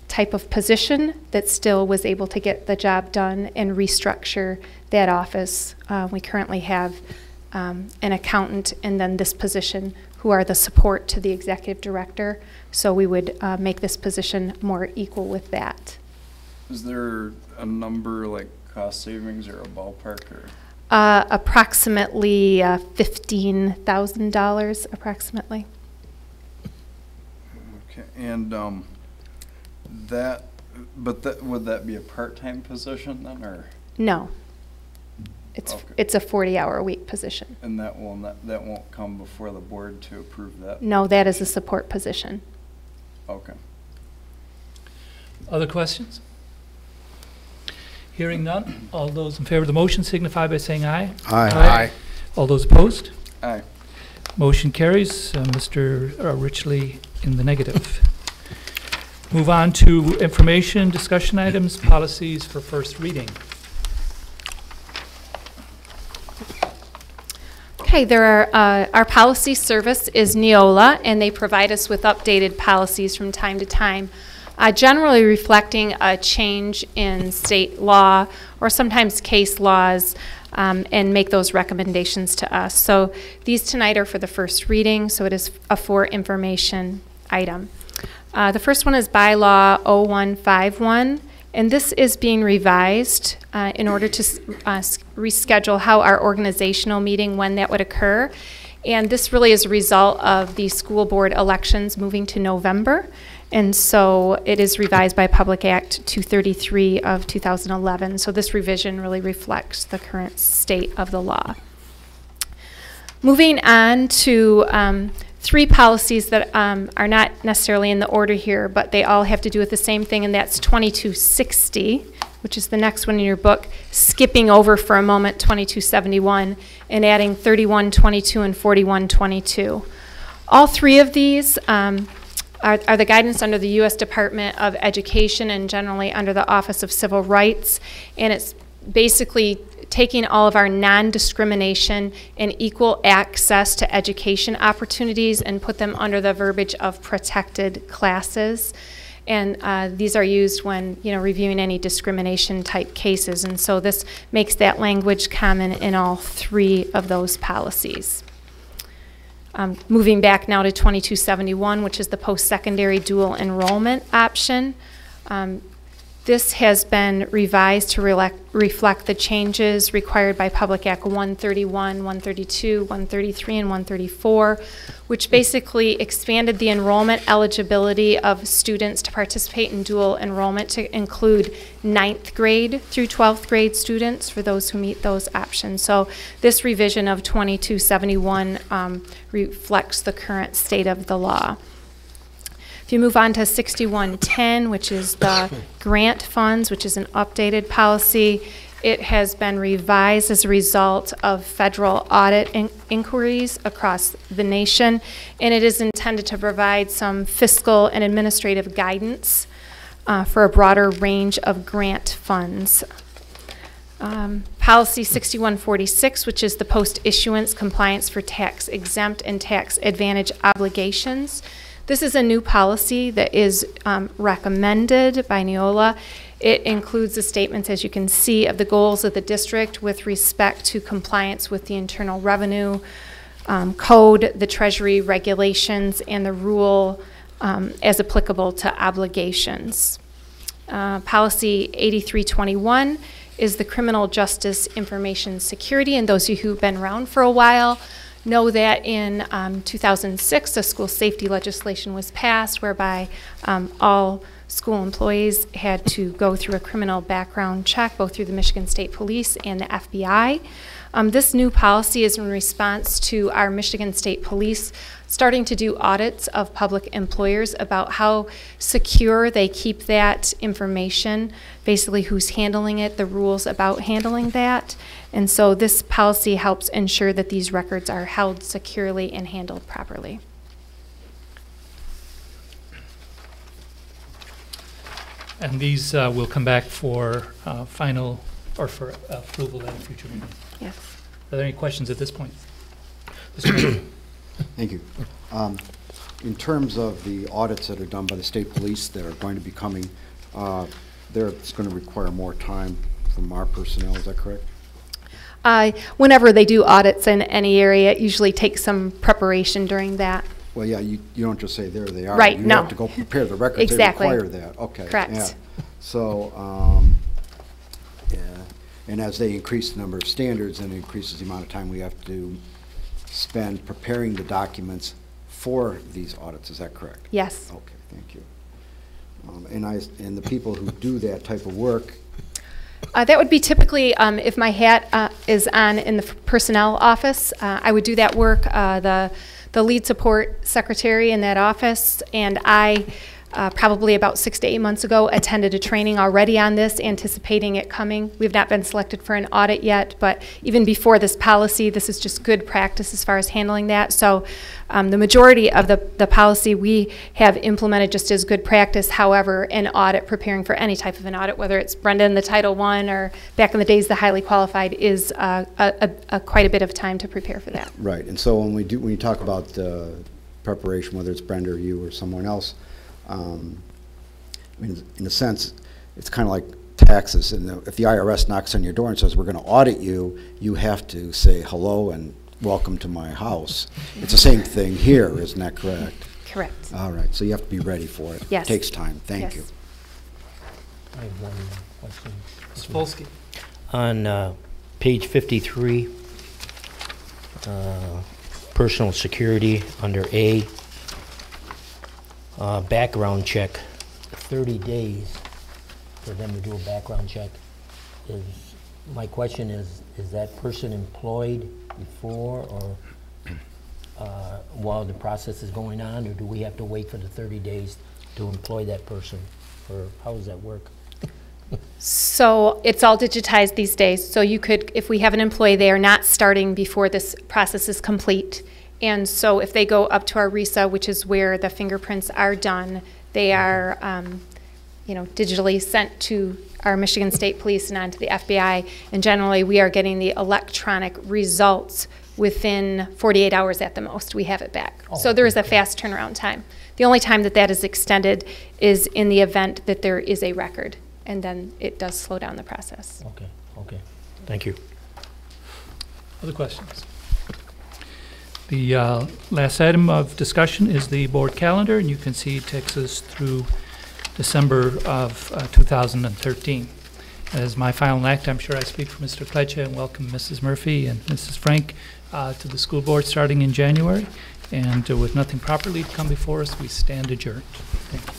Speaker 3: type of position that still was able to get the job done, and restructure that office. We currently have an accountant and then this position who are the support to the Executive Director. So we would make this position more equal with that.
Speaker 15: Is there a number, like cost savings or a ballpark, or?
Speaker 3: Approximately $15,000 approximately.
Speaker 15: Okay, and would that be a part-time position then, or?
Speaker 3: No. It's a 40-hour-a-week position.
Speaker 15: And that won't come before the board to approve that?
Speaker 3: No, that is a support position.
Speaker 15: Okay.
Speaker 2: Other questions? Hearing none, all those in favor of the motion signify by saying aye.
Speaker 12: Aye.
Speaker 1: Aye.
Speaker 2: All those opposed?
Speaker 15: Aye.
Speaker 2: Motion carries. Mr. Richley in the negative. Move on to information, discussion items, policies for first reading.
Speaker 3: Okay, our policy service is Neola, and they provide us with updated policies from time to time, generally reflecting a change in state law or sometimes case laws, and make those recommendations to us. So these tonight are for the first reading, so it is a for information item. The first one is bylaw 0151. And this is being revised in order to reschedule how our organizational meeting, when that would occur. And this really is a result of the school board elections moving to November. And so it is revised by Public Act 233 of 2011. So this revision really reflects the current state of the law. Moving on to 3 policies that are not necessarily in the order here, but they all have to do with the same thing, and that's 2260, which is the next one in your book, skipping over for a moment 2271 and adding 3122 and 4122. All 3 of these are the guidance under the U.S. Department of Education and generally under the Office of Civil Rights. And it's basically taking all of our non-discrimination and equal access to education opportunities and put them under the verbiage of protected classes. And these are used when, reviewing any discrimination type cases. And so this makes that language common in all 3 of those policies. Moving back now to 2271, which is the post-secondary dual enrollment option. This has been revised to reflect the changes required by Public Act 131, 132, 133, and 134, which basically expanded the enrollment eligibility of students to participate in dual enrollment to include 9th grade through 12th grade students for those who meet those options. So this revision of 2271 reflects the current state of the law. If you move on to 6110, which is the grant funds, which is an updated policy, it has been revised as a result of federal audit inquiries across the nation, and it is intended to provide some fiscal and administrative guidance for a broader range of grant funds. Policy 6146, which is the post-issuance compliance for tax-exempt and tax-advantage obligations. This is a new policy that is recommended by Neola. It includes the statements, as you can see, of the goals of the district with respect to compliance with the Internal Revenue Code, the Treasury regulations, and the rule as applicable to obligations. Policy 8321 is the Criminal Justice Information Security, and those of you who've been around for a while know that in 2006, a school safety legislation was passed whereby all school employees had to go through a criminal background check, both through the Michigan State Police and the FBI. This new policy is in response to our Michigan State Police starting to do audits of public employers about how secure they keep that information, basically who's handling it, the rules about handling that. And so this policy helps ensure that these records are held securely and handled properly.
Speaker 2: And these will come back for final or for approval at a future meeting.
Speaker 3: Yes.
Speaker 2: Are there any questions at this point?
Speaker 12: Thank you. In terms of the audits that are done by the state police that are going to be coming, it's going to require more time from our personnel, is that correct?
Speaker 3: Whenever they do audits in any area, it usually takes some preparation during that.
Speaker 12: Well, yeah, you don't just say there they are.
Speaker 3: Right,
Speaker 12: you
Speaker 3: no.
Speaker 12: have to go prepare the records.
Speaker 3: Exactly.
Speaker 12: They require that. Okay.
Speaker 3: Correct.
Speaker 12: Yeah. So, yeah. And as they increase the number of standards, then it increases the amount of time we have to spend preparing the documents for these audits. Is that correct?
Speaker 3: Yes.
Speaker 12: Okay, thank you. And the people who do that type of work.
Speaker 3: That would be typically, if my hat is on in the personnel office, I would do that work. The lead support secretary in that office, and I probably about 6 to 8 months ago attended a training already on this, anticipating it coming. We've not been selected for an audit yet, but even before this policy, this is just good practice as far as handling that. So the majority of the policy we have implemented just as good practice. However, an audit, preparing for any type of an audit, whether it's Brenda in the Title I or back in the days the highly qualified, is quite a bit of time to prepare for that.
Speaker 12: Right, and so when you talk about preparation, whether it's Brenda or you or someone else, I mean, in a sense, it's kind of like taxes. And if the IRS knocks on your door and says, we're going to audit you, you have to say hello and welcome to my house. It's the same thing here, isn't that correct?
Speaker 3: Correct.
Speaker 12: All right, so you have to be ready for it.
Speaker 3: Yes.
Speaker 12: It takes time. Thank you.
Speaker 11: I have one question.
Speaker 2: Mr. Polsky.
Speaker 11: On page 53, personal security under A, background check, 30 days for them to do a background check. My question is that person employed before or while the process is going on, or do we have to wait for the 30 days to employ that person? Or how does that work?
Speaker 3: So it's all digitized these days. So you could, if we have an employee, they are not starting before this process is complete, And so if they go up to our RESA, which is where the fingerprints are done, they are digitally sent to our Michigan State Police and on to the FBI. And generally, we are getting the electronic results within 48 hours at the most. We have it back. So there is a fast turnaround time. The only time that that is extended is in the event that there is a record, and then it does slow down the process.
Speaker 11: Okay. Thank you.
Speaker 2: Other questions? The last item of discussion is the board calendar, and you can see it takes us through December of 2013. As my final act, I'm sure I speak for Mr. Pledge and welcome Mrs. Murphy and Mrs. Frank to the school board starting in January. And with nothing properly to come before us, we stand adjourned. Thank you.